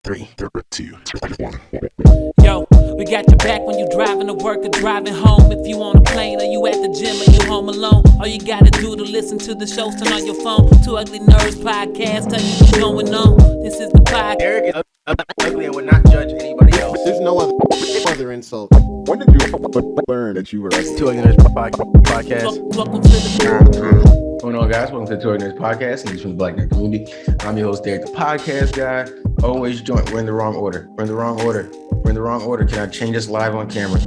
3, 2, 1. Yo, we got your back when you driving to work or driving home. If you on a plane or you at the gym or you home alone, all you gotta do to listen to the shows, turn on your phone. Two Ugly Nerds podcast, tell you what's going on. This is the podcast. Eric is ugly and would not judge anybody else. There's no other insult. When did you learn that you were Two Ugly Nerds podcast. Welcome to the What's going on, guys? Welcome to the Two Ugly Nerds podcast. News from the Black Nerd community. I'm your host, Derek, the podcast guy. Always joint. We're in the wrong order. Can I change this live on camera?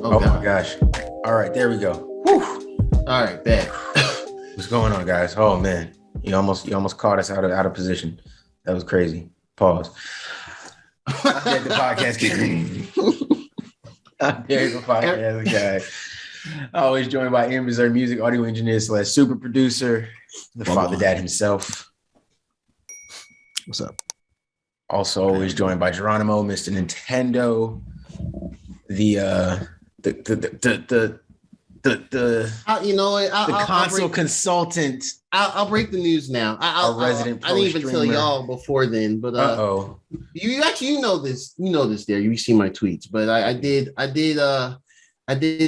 Oh my gosh. All right, there we go. Whew. All right, bet. What's going on, guys? Oh man, you almost caught us out of position. That was crazy. Pause. I'm Derek, the podcast guy. I'm Derek, the podcast guy. Always joined by Amber's music audio engineer / super producer, the father dad himself. What's up? Also always joined by Geronimo, Mr. Nintendo, the console consultant. I'll break the news now. Our resident I didn't even tell y'all before then, but you know this there. You see my tweets, but I did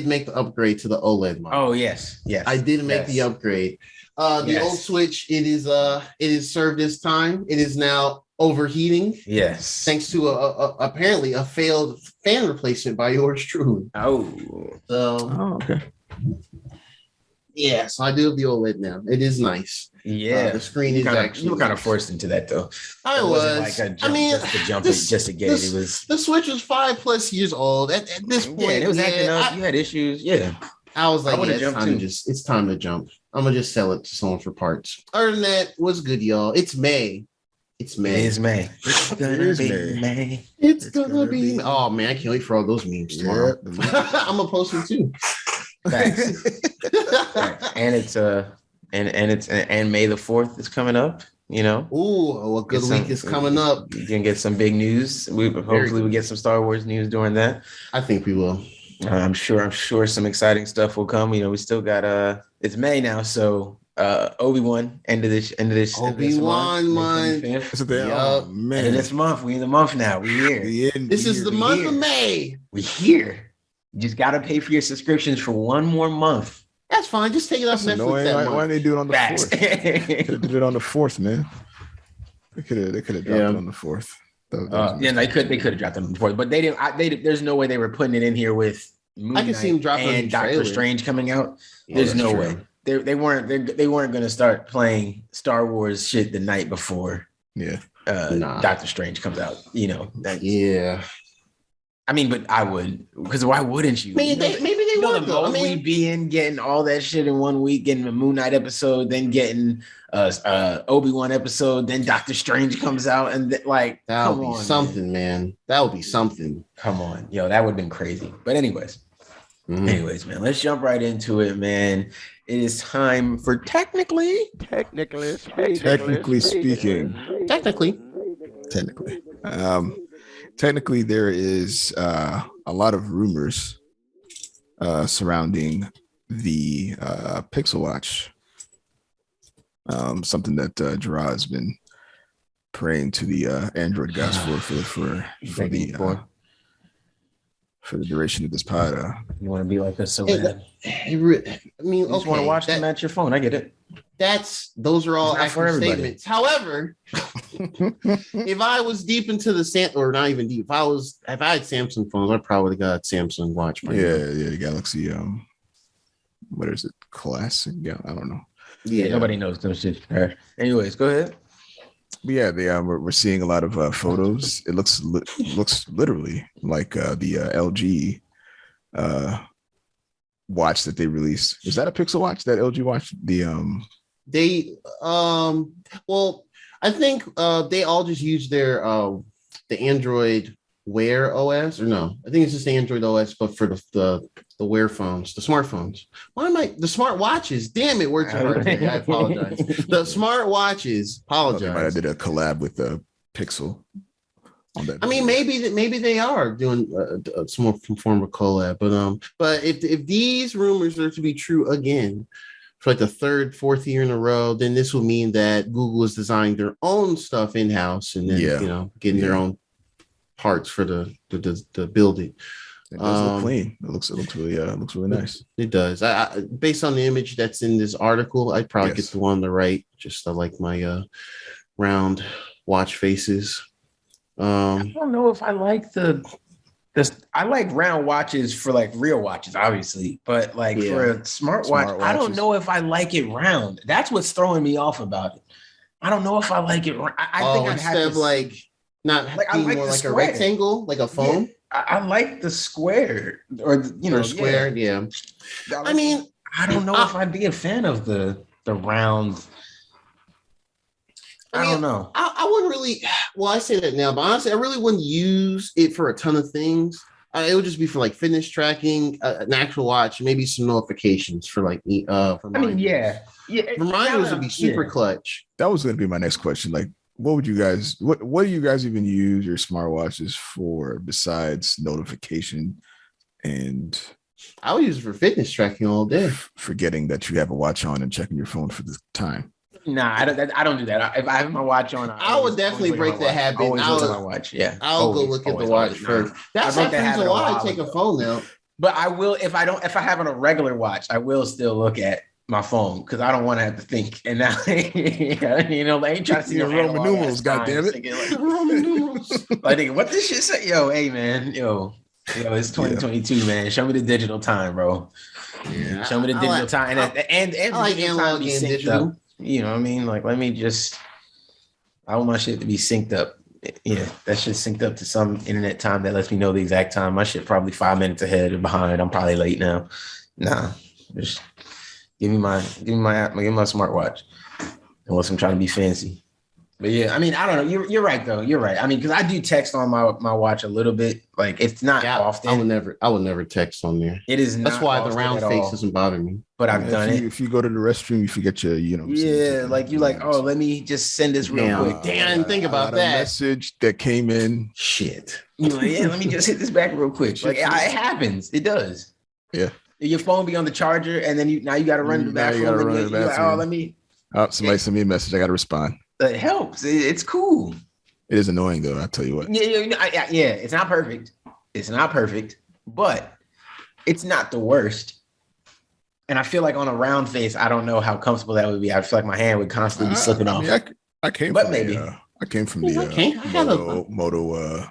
make the upgrade to the OLED model. Oh yes. I did make the upgrade. The old Switch, it is served its time. It is now overheating. Yes. Thanks to apparently a failed fan replacement by yours truly. Okay. Yeah, so I do have the OLED now. It is nice. Yeah, the screen is actually. You were kind of forced into that though. I was. Like a jump, just to get it. It was the Switch was 5+ years old at this point. Yeah, it was acting up. You had issues. Yeah, I was like, it's time to jump. I'm gonna just sell it to someone for parts. Other than that, what's good, y'all? It's May. It's May. It's May. It's gonna be May. It's gonna be May. Oh man, I can't wait for all those memes tomorrow. I'm gonna post them too. Thanks. And it's and May the 4th is coming up. You know. Ooh, a good week is coming up. You can get some big news. Hopefully we get some Star Wars news during that. I think we will. I'm sure some exciting stuff will come. You know, we still got it's May now, so Obi-Wan end of this Obi-Wan month. Oh, man. End of this month. We in the month now. We here. This is the month of May. We here. You just gotta pay for your subscriptions for one more month. That's fine. Just take it off Netflix. Why didn't they do it on the 4th? Could have did it on the 4th, man. They could have dropped it on the 4th. They could have dropped them before, but they didn't. There's no way they were putting it in here with Moon I can see him dropping and Doctor Strange coming out. There's no way. They weren't going to start playing Star Wars shit the night before. Yeah. Doctor Strange comes out. You know. I mean, but I would, because why wouldn't you? Maybe they would. The mode we'd be in, getting all that shit in 1 week, getting a Moon Knight episode, then getting Obi-Wan episode, then Doctor Strange comes out, and that would be something, man. That would be something. Come on, yo, that would have been crazy. But anyways, man, let's jump right into it, man. It is time for technically speaking. Technically, there is a lot of rumors surrounding the Pixel Watch. Something that Gerard has been praying to the Android guys for the duration of this pod. You want to be like us so bad. I mean, you just want to watch them at your phone. I get it. Those are all accurate statements. However, if I was deep into or not even deep, if I had Samsung phones, I probably would have got Samsung Watch. The Galaxy. What is it? Classic? Yeah, I don't know. Yeah, nobody knows those shit. All right. Anyways, go ahead. But yeah, we're seeing a lot of photos. It looks literally like the LG watch that they released. Is that a Pixel Watch? That LG watch? Well, I think they all just use their the Android Wear OS, or no? I think it's just the Android OS, but for the Wear phones, the smartphones. The smart watches? Damn it, words are hard. I apologize. The smart watches. Apologize. I did a collab with the Pixel. On that. I mean, maybe they are doing some form of collab, but if these rumors are to be true again, for like the third, fourth year in a row, then this will mean that Google is designing their own stuff in-house and then, getting their own parts for the build it. It does look clean. It looks really nice. It does. I based on the image that's in this article, I'd probably get the one on the right. Just I like my round watch faces. I don't know if I like I like round watches for like real watches, obviously, but like for a smartwatch, I don't know if I like it round. That's what's throwing me off about it. I don't know if I like it. I think instead of like not like being more like a rectangle, like a phone. Yeah, I like the square or square. Yeah. I mean, I don't know if I'd be a fan of the round. I don't know. I wouldn't really. Well, I say that now, but honestly, I really wouldn't use it for a ton of things. It would just be for like fitness tracking, an actual watch, maybe some notifications for like. Reminders would be super clutch. That was going to be my next question. Like, what do you guys even use your smartwatches for besides notification? And I would use it for fitness tracking all day. Forgetting that you have a watch on and checking your phone for the time. Nah, I don't do that. If I have my watch on, I would definitely break that habit. Always look at my watch. Yeah, I'll go look at the watch first. That's after a while to take a phone out. But I will if I have on a regular watch, I will still look at my phone because I don't want to have to think. And now, they ain't trying to see the Roman numerals. God damn it, Roman numerals. Like, what this shit say? Yo, hey man, it's 2022, man. Show me the digital time, bro. Yeah, show me the digital time, and I like analog and digital. You know what I mean? Like, let me just, I want my shit to be synced up. Yeah, that shit synced up to some internet time that lets me know the exact time. My shit probably 5 minutes ahead or behind. I'm probably late now. Nah, just give me my smartwatch unless I'm trying to be fancy. But yeah, I mean, I don't know. You're right though. You're right. I mean, because I do text on my watch a little bit. Like, it's not often. I would never text on there. It is. That's why the round face doesn't bother me. But I've done it. If you go to the restroom, you forget your, like you like, oh, let me just send this real quick. Damn, I didn't think about that. Message that came in. Shit. You're like, yeah, let me just hit this back real quick. Like, it happens. It does. Yeah. Your phone be on the charger, and then you got to run to the bathroom. Like, oh, let me. Oh, somebody sent me a message. I got to respond. It helps. It's cool. It is annoying though. I'll tell you what. Yeah. It's not perfect. It's not perfect, but it's not the worst. And I feel like on a round face, I don't know how comfortable that would be. I feel like my hand would constantly be slipping off. I came from the Moto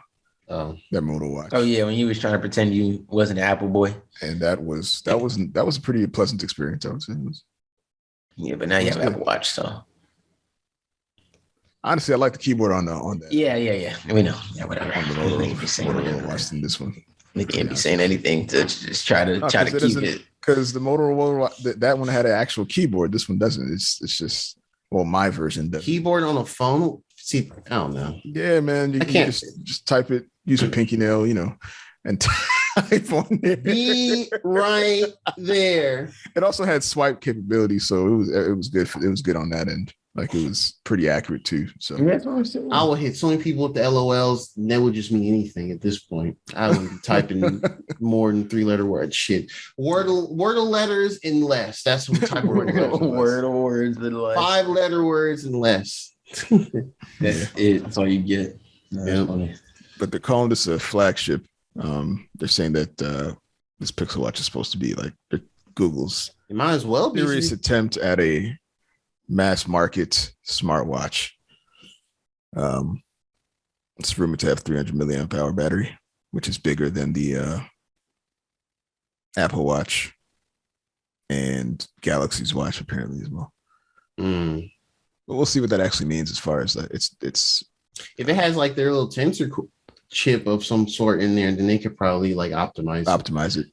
that Moto watch. Oh yeah, when you was trying to pretend you wasn't an Apple boy. And that was a pretty pleasant experience, I would say. Yeah, but now you have an Apple Watch, so. Honestly, I like the keyboard on that. Yeah. We know. Yeah, whatever. On the Motorola watch than this one. They can't be saying anything to just try to keep it. Because the Motorola, that one had an actual keyboard. This one doesn't. It's just, well, my version doesn't. Keyboard on a phone? See, I don't know. Yeah, man. You can just type it, use a pinky nail, and type on there. Be right there. It also had swipe capability, so it was good. It was good on that end. Like, it was pretty accurate too. So I would hit so many people with the LOLs, and that would just mean anything at this point. I would be typing more than 3-letter words. Shit. Wordle letters and less. That's what type of Wordle words and less. 5-letter words and less. That's it. That's all you get. But they're calling this a flagship. They're saying that this Pixel Watch is supposed to be like Google's. It might as well be. Serious attempt at a mass market smartwatch. It's rumored to have 300 milliamp hour battery, which is bigger than the Apple Watch and Galaxy's watch apparently as well. But we'll see what that actually means as far as that. It's if it has like their little tensor chip of some sort in there, then they could probably like optimize it.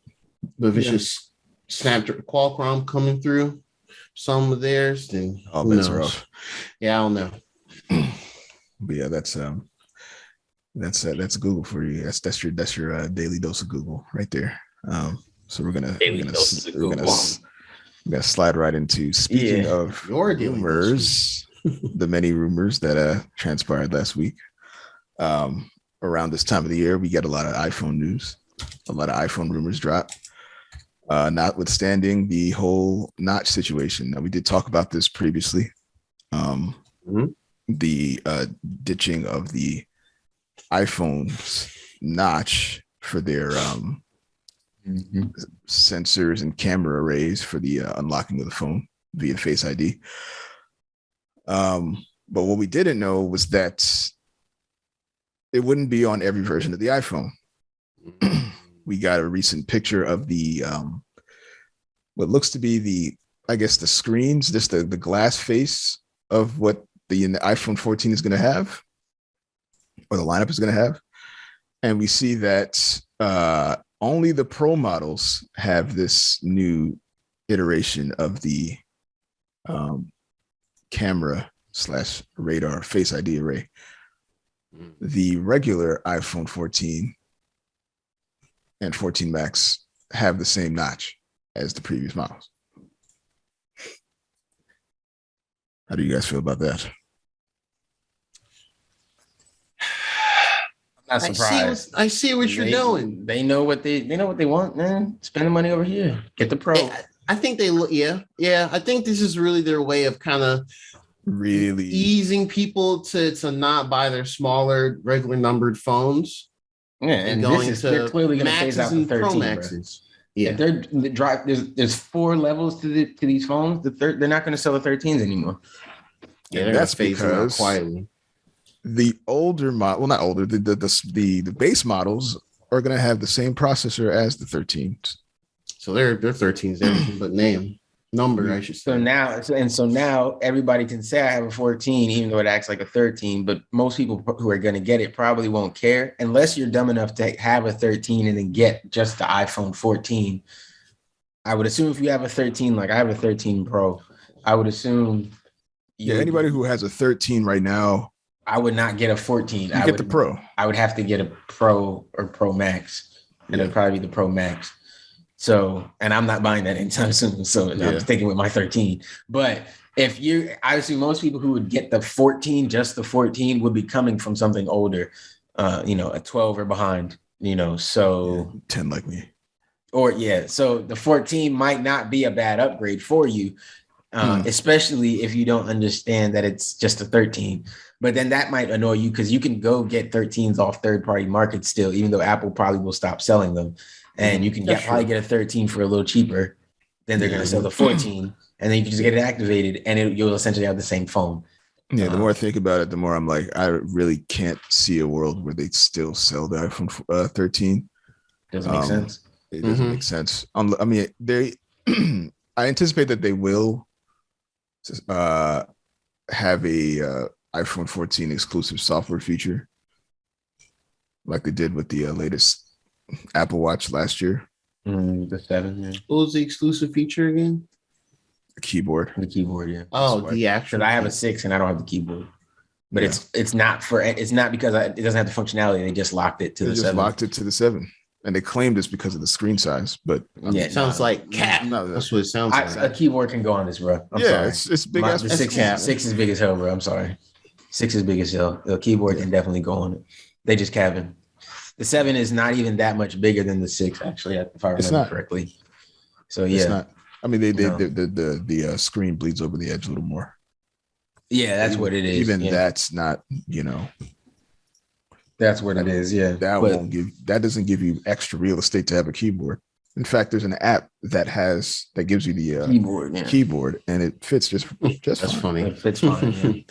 But if it's just Snapdragon Qualcomm coming through some of theirs, then all bets are off. Yeah, I don't know. But yeah, that's Google for you. That's your daily dose of Google right there. So we're gonna slide right into speaking of rumors, the many rumors that transpired last week. Around this time of the year, we get a lot of iPhone news, a lot of iPhone rumors drop. Notwithstanding the whole notch situation. Now, we did talk about this previously. The ditching of the iPhone's notch for their sensors and camera arrays for the unlocking of the phone via Face ID. But what we didn't know was that it wouldn't be on every version of the iPhone. We got a recent picture of the what looks to be the screens, just the glass face of what the iPhone 14 is going to have, or the lineup is going to have. And we see that only the Pro models have this new iteration of the camera / radar Face ID array. The regular iPhone 14 and 14 Max have the same notch as the previous models. How do you guys feel about that? I'm not surprised. I see what you're doing. They know what they want, man. Spend the money over here. Get the Pro. I think they look. Yeah. I think this is really their way of kind of really easing people to not buy their smaller, regular numbered phones. Yeah, and they're clearly going to phase out the 13 Pro Maxes. Yeah, there's 4 levels to these phones. They're not going to sell the 13s anymore. Yeah, that's because quietly. The older model, well, not older, the base models are going to have the same processor as the 13s. So their 13s, everything but number, I should say. So now everybody can say I have a 14, even though it acts like a 13. But most people who are going to get it probably won't care unless you're dumb enough to have a 13 and then get just the iPhone 14. I would assume if you have a 13, like I have a 13 Pro, I would assume. Anybody who has a 13 right now, I would not get a 14. You get the Pro. I would have to get a Pro or Pro Max, and it'd probably be the Pro Max. So, and I'm not buying that anytime soon. So I'm sticking with my 13. But I assume most people who would get the 14, just the 14, would be coming from something older, a 12 or behind, so 10 like me. So the 14 might not be a bad upgrade for you, especially if you don't understand that it's just a 13. But then that might annoy you because you can go get 13s off third-party markets still, even though Apple probably will stop selling them. And you can probably get a 13 for a little cheaper than they're going to sell the 14. And then you can just get it activated and you'll essentially have the same phone. Yeah, the more I think about it, the more I'm like, I really can't see a world where they still sell the iPhone 13. Doesn't make sense. It doesn't make sense. I mean, I anticipate that they will have a iPhone 14 exclusive software feature like they did with the latest Apple Watch last year. The 7. Yeah. What was the exclusive feature again? The keyboard. The keyboard, yeah. Oh, the actual. I have a 6 and I don't have the keyboard. But it's not because it doesn't have the functionality. They just locked it to the 7. Locked it to the 7. And they claimed it's because of the screen size, but it sounds like cap. No, that's what it sounds like. A keyboard can go on this, bro. I'm sorry. It's big. The 6 is big as hell, bro. I'm sorry. 6 is big as hell. The keyboard can definitely go on it. They just cabin. The 7 is not even that much bigger than the 6, actually, if I remember correctly. So yeah, it's not. I mean, the screen bleeds over the edge a little more. Yeah, that's what it is. Even that's not, That's what it is. Yeah, that doesn't give you extra real estate to have a keyboard. In fact, there's an app that gives you the keyboard, and it fits just That's fine. funny. It fits fine.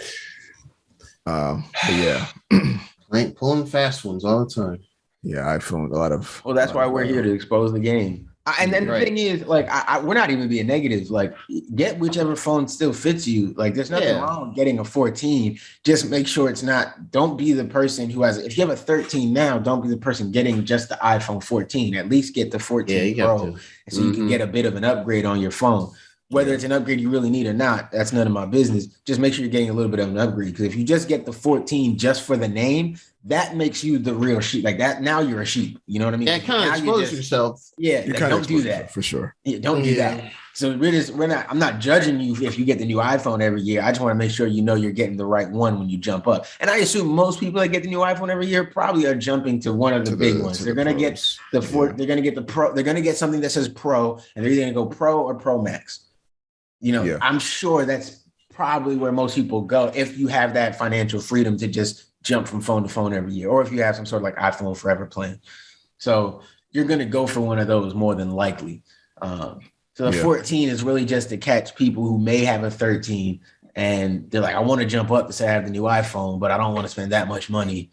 But yeah, I ain't pulling fast ones all the time. Yeah, iPhone, a lot of. Well, that's why we're here to expose the game. And then the thing is, like, we're not even being negative. Like, get whichever phone still fits you. Like, there's nothing wrong with getting a 14. Just make sure it's not. Don't be the person who has. If you have a 13 now, don't be the person getting just the iPhone 14. At least get the 14 Pro, so you can get a bit of an upgrade on your phone. Whether it's an upgrade you really need or not, that's none of my business. Just make sure you're getting a little bit of an upgrade. Because if you just get the 14 just for the name, that makes you the real sheep. Like that, now you're a sheep. You know what I mean? Yeah, kind of expose yourself. Yeah, like, don't do that for sure. Yeah, don't do that. So we're not. I'm not judging you if you get the new iPhone every year. I just want to make sure you're getting the right one when you jump up. And I assume most people that get the new iPhone every year probably are jumping to one of the big ones. They're gonna get the They're gonna get the Pro. They're gonna get something that says Pro, and they're either gonna go Pro or Pro Max. I'm sure that's probably where most people go if you have that financial freedom to just jump from phone to phone every year, or if you have some sort of like iPhone Forever plan. So you're going to go for one of those more than likely. So the 14 is really just to catch people who may have a 13 and they're like, I want to jump up to say I have the new iPhone, but I don't want to spend that much money.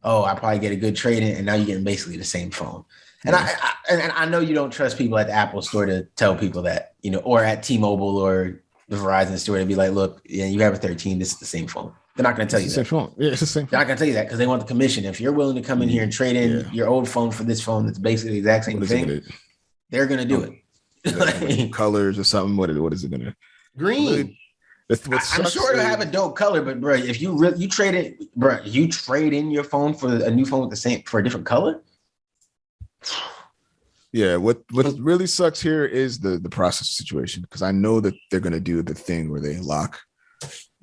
Oh, I probably get a good trade in, and now you're getting basically the same phone. And I know you don't trust people at the Apple store to tell people that, you know, or at T-Mobile or the Verizon store to be like, look, yeah, you have a 13, this is the same phone. They're not going to tell you that. Phone. Yeah, it's the same phone. They're not going to tell you that because they want the commission. If you're willing to come in here and trade in your old phone for this phone that's basically the exact same thing, they're going to do it. Colors or something. What is it going to? Green. I'm sure it'll have a dope color, but bro, if you trade in your phone for a new phone for a different color. Yeah, what really sucks here is the processor situation, because I know that they're going to do the thing where they lock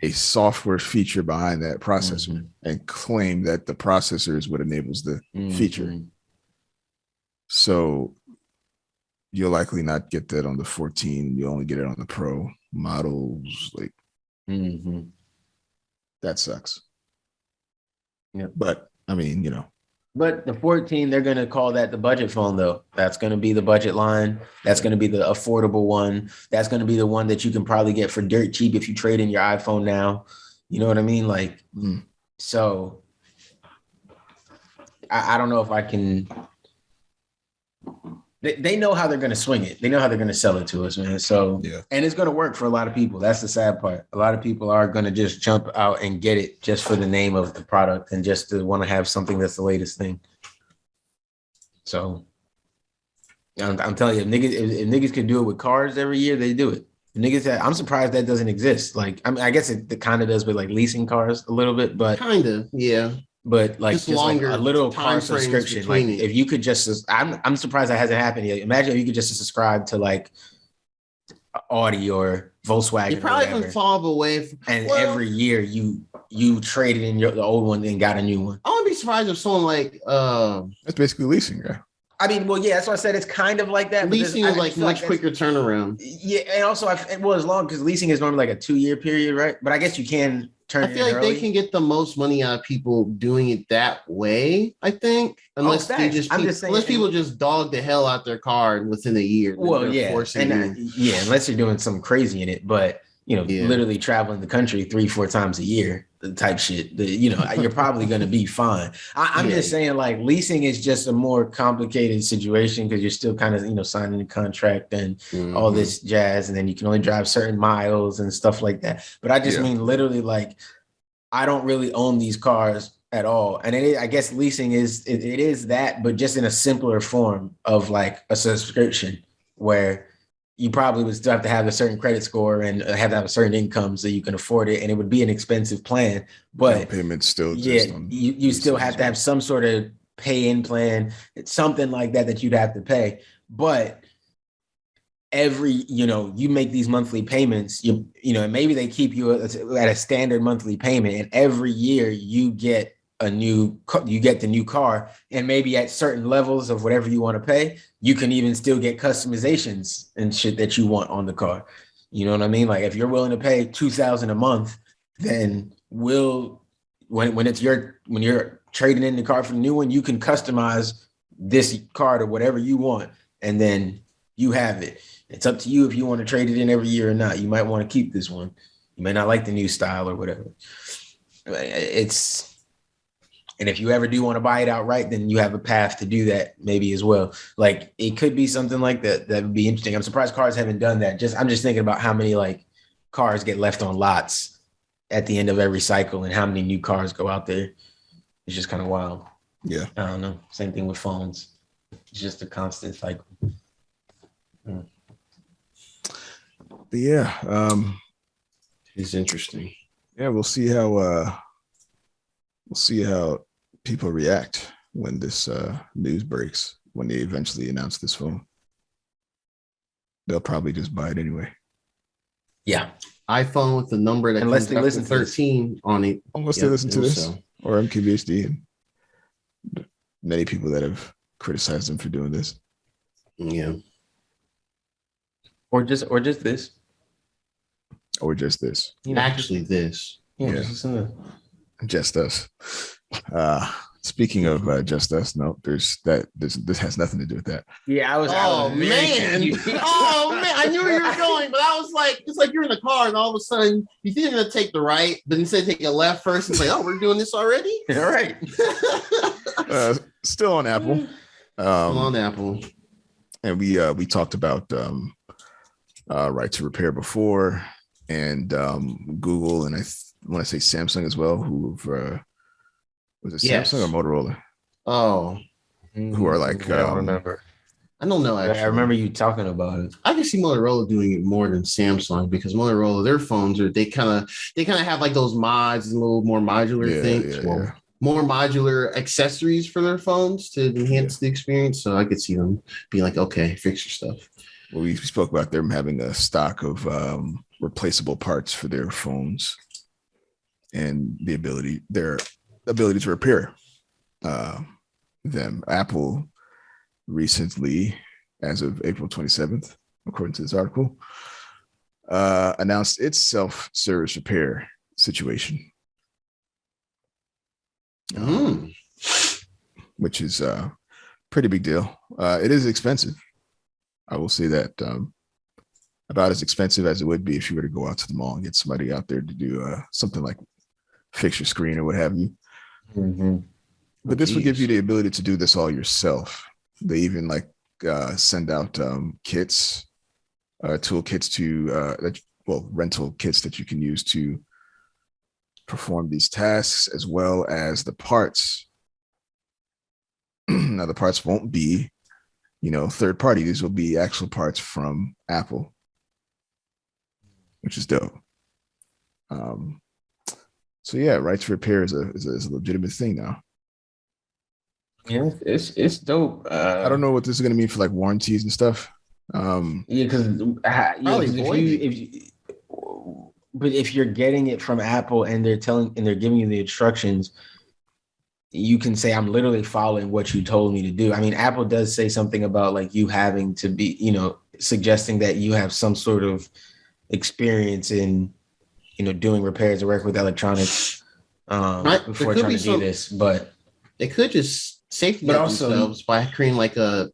a software feature behind that processor and claim that the processor is what enables the feature. So you'll likely not get that on the 14. You only get it on the Pro models. Like, that sucks. Yeah, but I mean, you know. But the 14, they're going to call that the budget phone, though. That's going to be the budget line. That's going to be the affordable one. That's going to be the one that you can probably get for dirt cheap if you trade in your iPhone now. You know what I mean? Like, so I don't know if I can. They know how they're going to swing it. They know how they're going to sell it to us, man. So, and it's going to work for a lot of people. That's the sad part. A lot of people are going to just jump out and get it just for the name of the product and just to want to have something that's the latest thing. So, I'm telling you, if niggas could do it with cars every year, they do it. I'm surprised that doesn't exist. Like, I mean, I guess it kind of does with like leasing cars a little bit, but kind of, yeah. But like just longer, like a little car subscription. Like if you could just, I'm surprised that hasn't happened yet. Imagine if you could just subscribe to like Audi or Volkswagen. You probably can fall away. Every year you traded in the old one and got a new one. I wouldn't be surprised if someone like that's basically leasing, right? I mean, well, yeah, that's why I said it's kind of like that. Leasing is like much quicker turnaround. Yeah, and also as long because leasing is normally like a 2-year period, right? But I guess you can. I feel like they can get the most money out of people doing it that way. I think, unless people just dog the hell out their car within a year. Well, yeah, unless you're doing something crazy in it, but literally traveling the country 3-4 times a year, the type shit. You're probably going to be fine. I'm just saying, like leasing is just a more complicated situation because you're still kind of signing a contract and all this jazz, and then you can only drive certain miles and stuff like that. But I just mean literally, like I don't really own these cars at all, and I guess leasing is that, but just in a simpler form of like a subscription where you probably would still have to have a certain credit score and have to have a certain income so you can afford it. And it would be an expensive plan, but payments still you still have to have some sort of pay-in plan. It's something like that you'd have to pay. But you make these monthly payments, and maybe they keep you at a standard monthly payment, and every year you get the new car, and maybe at certain levels of whatever you want to pay, you can even still get customizations and shit that you want on the car. You know what I mean? Like if you're willing to pay $2,000 a month, then when you're trading in the car for the new one, you can customize this car to whatever you want, and then you have it. It's up to you if you want to trade it in every year or not. You might want to keep this one. You may not like the new style or whatever. And if you ever do want to buy it outright, then you have a path to do that maybe as well. Like it could be something like that. That would be interesting. I'm surprised cars haven't done that. I'm just thinking about how many like cars get left on lots at the end of every cycle and how many new cars go out there. It's just kind of wild. Yeah. I don't know. Same thing with phones. It's just a constant cycle. But yeah. It's interesting. Yeah, we'll see how people react when this news breaks, when they eventually announce this phone. They'll probably just buy it anyway. Yeah. iPhone with the number that unless they listen to 13 on it. Unless they listen to this or MKBHD and many people that have criticized them for doing this. Yeah. Or just this. Or just this. Actually this. Yeah. Just listen to Just Us. Speaking of Just Us, no, this has nothing to do with that. Yeah, I was. Oh man! I knew where you were going, but I was like, it's like you're in the car, and all of a sudden you think you're gonna take the right, but instead of taking a left first, it's like, oh, we're doing this already. All right. Still on Apple. Still on Apple, and we talked about right to repair before, and Google, and I want to say Samsung as well, who was it Samsung or Motorola? Oh, who are like I don't remember. I don't know. Actually, I remember you talking about it. I can see Motorola doing it more than Samsung because Motorola, their phones are they kind of have like those mods and a little more modular things, more modular accessories for their phones to enhance the experience. So I could see them being like, okay, fix your stuff. Well, we spoke about them having a stock of replaceable parts for their phones and their ability to repair them. Apple recently, as of April 27th, according to this article, announced its self-service repair situation, which is a pretty big deal. It is expensive. I will say that about as expensive as it would be if you were to go out to the mall and get somebody out there to do something like fix your screen or what have you. Mm-hmm. But this would give you the ability to do this all yourself. They even send out kits, toolkits rental kits that you can use to perform these tasks, as well as the parts. Now the parts won't be, third party. These will be actual parts from Apple, which is dope. So yeah, right to repair is a legitimate thing now. Yeah, it's dope. I don't know what this is going to mean for like warranties and stuff. But if you're getting it from Apple and they're giving you the instructions, you can say, I'm literally following what you told me to do. I mean, Apple does say something about like you having to be, suggesting that you have some sort of experience in, doing repairs or work with electronics before trying to do this. But they could just safety themselves by creating like a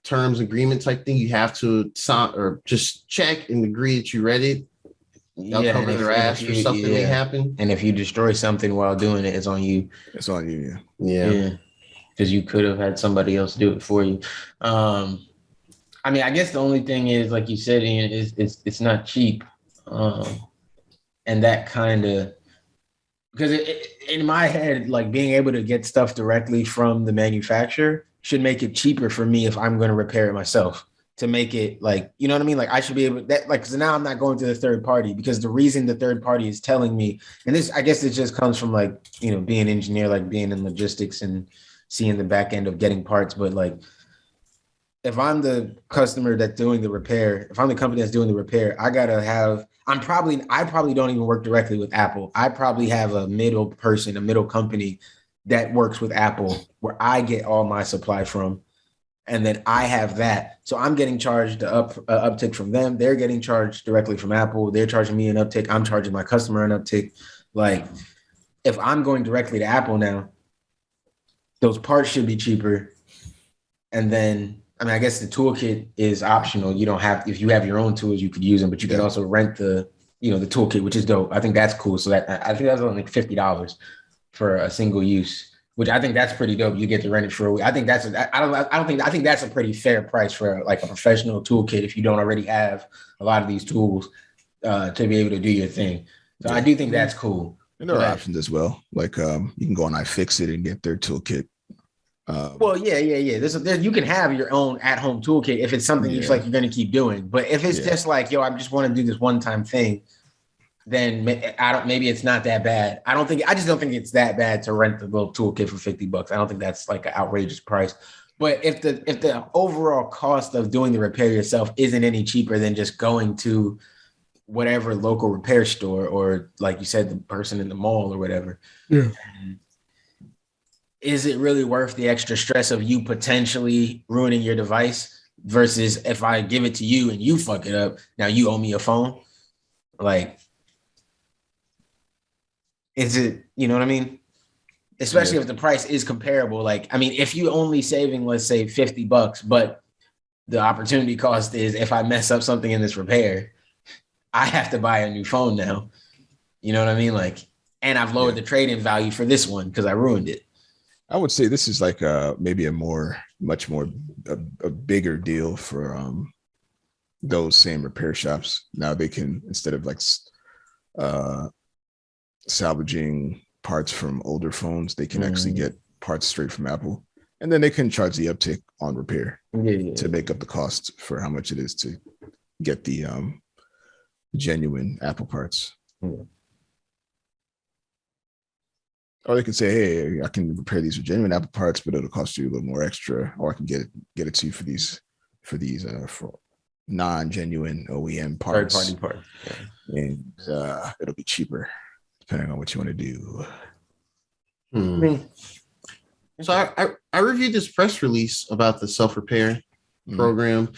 terms agreement type thing. You have to sign or just check and agree that you read it. They'll cover their ass for something may happen. And if you destroy something while doing it, it's on you. It's on you, yeah. Because you could have had somebody else do it for you. I mean, I guess the only thing is, like you said, Ian, it's not cheap. And that kind of, because in my head, like being able to get stuff directly from the manufacturer should make it cheaper for me if I'm going to repair it myself. To make it like, you know what I mean? Like I should be able that, like, so now I'm not going to the third party, because the reason the third party is telling me, and this, I guess it just comes from like, being an engineer, like being in logistics and seeing the back end of getting parts. But like, if I'm the customer that's doing the repair, if I'm the company that's doing the repair, I probably don't even work directly with Apple. I probably have a middle company that works with Apple where I get all my supply from. And then I have that. So I'm getting charged uptick from them. They're getting charged directly from Apple. They're charging me an uptick. I'm charging my customer an uptick. Like, if I'm going directly to Apple now, those parts should be cheaper. And then, I mean, I guess the toolkit is optional. You don't have, if you have your own tools, you could use them, but you can also rent the toolkit, which is dope. I think that's cool. So I think that's only like $50 for a single use, which I think that's pretty dope. You get to rent it for a week. I think I think that's a pretty fair price for like a professional toolkit if you don't already have a lot of these tools to be able to do your thing. So I do think that's cool. And there are options as well. Like you can go on iFixit and get their toolkit. Well, yeah. You can have your own at-home toolkit if it's something you feel like you're going to keep doing. But if it's just like, I just want to do this one-time thing, then maybe it's not that bad. I just don't think it's that bad to rent the little toolkit for $50. I don't think that's like an outrageous price. But if the overall cost of doing the repair yourself isn't any cheaper than just going to whatever local repair store, or like you said, the person in the mall or whatever, is it really worth the extra stress of you potentially ruining your device versus if I give it to you and you fuck it up, now you owe me a phone? Like, is it, you know what I mean? Especially if the price is comparable. Like, I mean, if you only saving, let's say $50, but the opportunity cost is if I mess up something in this repair, I have to buy a new phone now. You know what I mean? Like, and I've lowered the trade-in value for this one because I ruined it. I would say this is like maybe a bigger deal for those same repair shops. Now they can, instead of like salvaging parts from older phones, they can actually get parts straight from Apple, and then they can charge the uptick on repair to make up the cost for how much it is to get the genuine Apple parts. Or they can say, hey, I can repair these with genuine Apple parts, but it'll cost you a little more extra, or I can get it to you for these for non-genuine OEM parts. Third-party parts. Yeah. And it'll be cheaper depending on what you want to do. So I reviewed this press release about the self-repair program.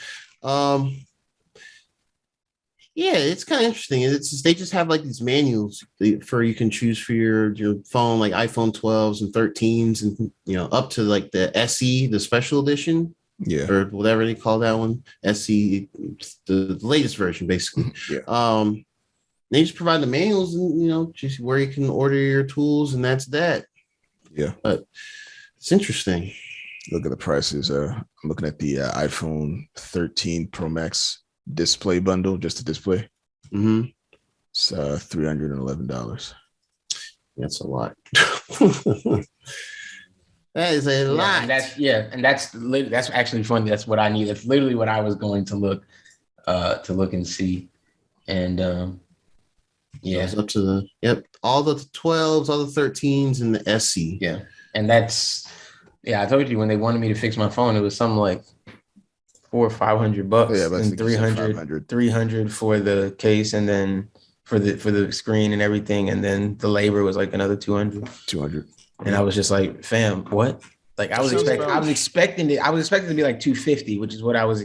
Yeah, it's kind of interesting. They just have like these manuals for you can choose for your phone, like iPhone 12s and 13s, and up to like the SE, the special edition, or whatever they call that one, SE, the latest version, basically. They just provide the manuals and just where you can order your tools, and that's that. Yeah, but it's interesting. Look at the prices. I'm looking at the iPhone 13 Pro Max display bundle, just the display. It's $311. That's a lot. That is a lot. And that's actually funny. That's what I need. That's literally what I was going to look and see. And it's up to all the 12s, all the 13s, and the SE. Yeah, and that's I told you when they wanted me to fix my phone, it was something like $400 or $500, and 300 for the case, and then for the screen and everything, and then the labor was like another 200. And I was just like, fam, what? Like I was expecting it to be like 250, which is what I was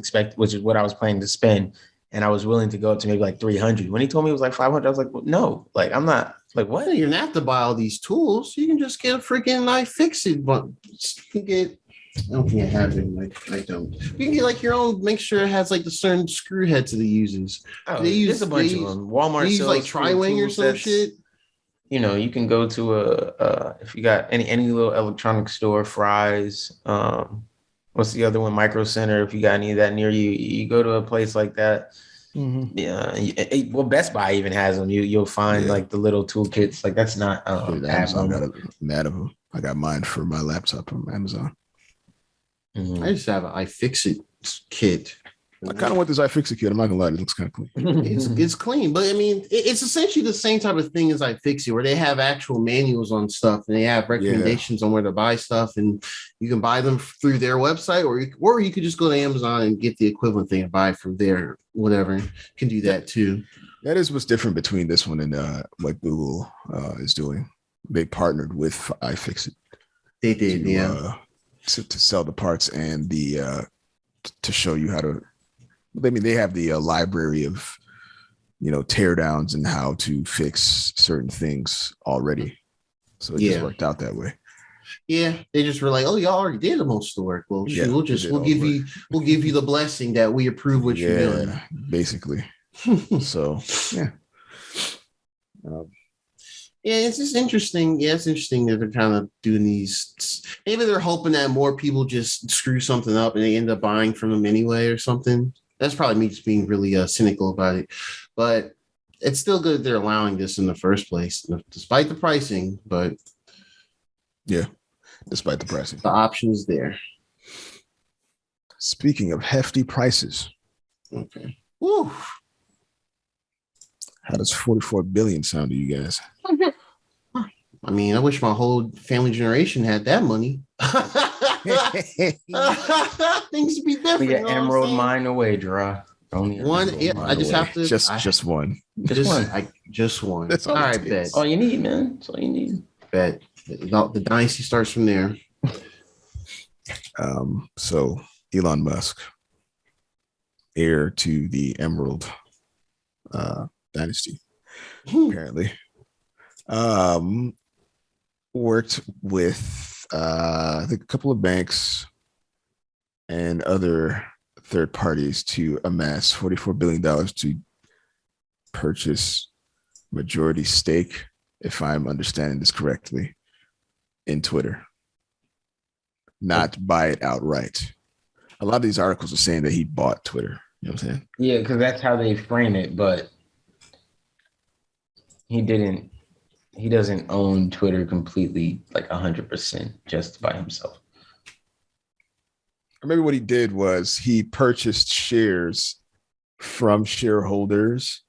planning to spend, and I was willing to go up to maybe like 300. When he told me it was like 500, I was like, well, no, like I'm not, like what? You don't have to buy all these tools. You can just get a freaking iFixit, but you can get. I don't think I have it. I don't. You can get like your own. Make sure it has like the certain screw heads that it uses. Oh, there's a bunch of them. Walmart sells like Tri-Wing or some shit. You can go to if you got any little electronic store, Fry's. What's the other one? Micro Center. If you got any of that near you, you go to a place like that. Yeah. Well, Best Buy even has them. You'll find like the little toolkits. Like that's not. Amazon got a mat of them. I got mine for my laptop from Amazon. I just have an iFixit kit. I kind of want this iFixit kit. I'm not gonna lie, it looks kind of clean. It's clean, but I mean, it's essentially the same type of thing as iFixit, where they have actual manuals on stuff and they have recommendations on where to buy stuff, and you can buy them through their website, or you could just go to Amazon and get the equivalent thing and buy it from there. Whatever, you can do that too. That is what's different between this one and what Google is doing. They partnered with iFixit. They did, to sell the parts and the to show you how to. I mean, they have the library of teardowns and how to fix certain things already, so it just worked out that way. Yeah, they just were like, "Oh, y'all already did most of the work. Well, we'll give you the blessing that we approve what you're doing." Basically. So yeah. It's just interesting. Yeah, it's interesting that they're kind of doing these. Maybe they're hoping that more people just screw something up and they end up buying from them anyway or something. That's probably me just being really cynical about it. But it's still good they're allowing this in the first place, despite the pricing. But despite the pricing. The option is there. Speaking of hefty prices. Okay. Woo. How does 44 billion sound to you guys? I mean, I wish my whole family generation had that money. Things would be different. We got Emerald Mine away, Dra. Only one. I just have to. Just one. Just one. That's all right, bet. That's all you need, man. That's all you need. Bet. The dynasty starts from there. So Elon Musk, heir to the Emerald dynasty, apparently, Um, worked with I think a couple of banks and other third parties to amass $44 billion to purchase majority stake, if I'm understanding this correctly, in Twitter, not buy it outright. A lot of these articles are saying that he bought Twitter. You know what I'm saying? Yeah, because that's how they frame it, but he didn't. He doesn't own Twitter completely, like 100%, just by himself. Or maybe what he did was he purchased shares from shareholders.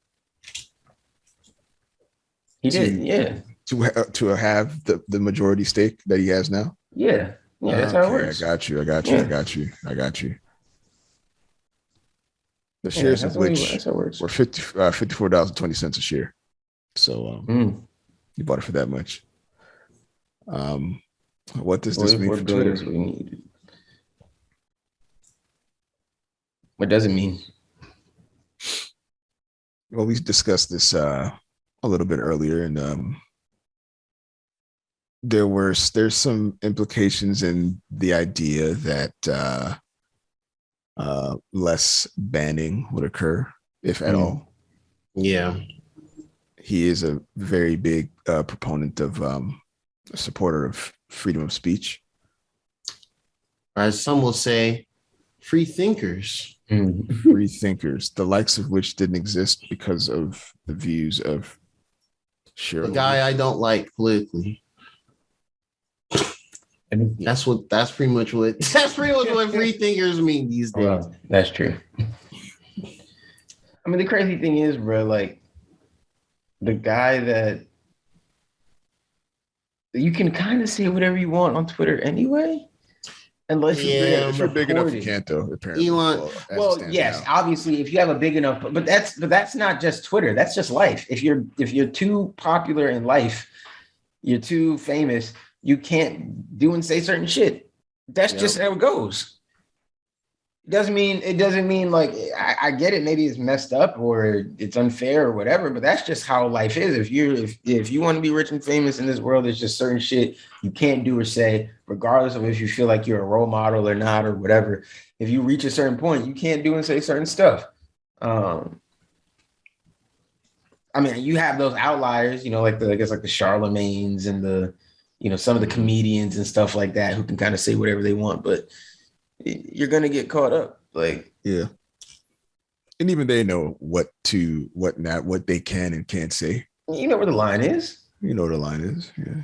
He did, yeah. To have the majority stake that he has now. Yeah, that's how it works. I got you. The shares of which were $54.20 a share. So you bought it for that much. What does this mean for Twitter? What does it mean? Well, we discussed this a little bit earlier, and there's some implications in the idea that less banning would occur, if at all. Yeah. He is a very big proponent of a supporter of freedom of speech. Or as some will say, free thinkers. Free thinkers, the likes of which didn't exist because of the views of the guy I don't like politically. And that's pretty much what free thinkers mean these days. Well, that's true. I mean, the crazy thing is, bro, like the guy that you can kind of say whatever you want on Twitter anyway. Unless if you're big enough, you can't though. Apparently, Elon. Well, yes, obviously, if you have a big enough, but that's not just Twitter. That's just life. If you're too popular in life, you're too famous, you can't do and say certain shit. That's just how it goes. It doesn't mean like I get it. Maybe it's messed up or it's unfair or whatever, but that's just how life is. If you want to be rich and famous in this world, there's just certain shit you can't do or say, regardless of if you feel like you're a role model or not or whatever. If you reach a certain point, you can't do and say certain stuff. I mean, you have those outliers, like the Charlemagnes and the, some of the comedians and stuff like that who can kind of say whatever they want, but you're gonna get caught up. Like, yeah. And even they know what they can and can't say. You know where the line is. You know where the line is. Yeah.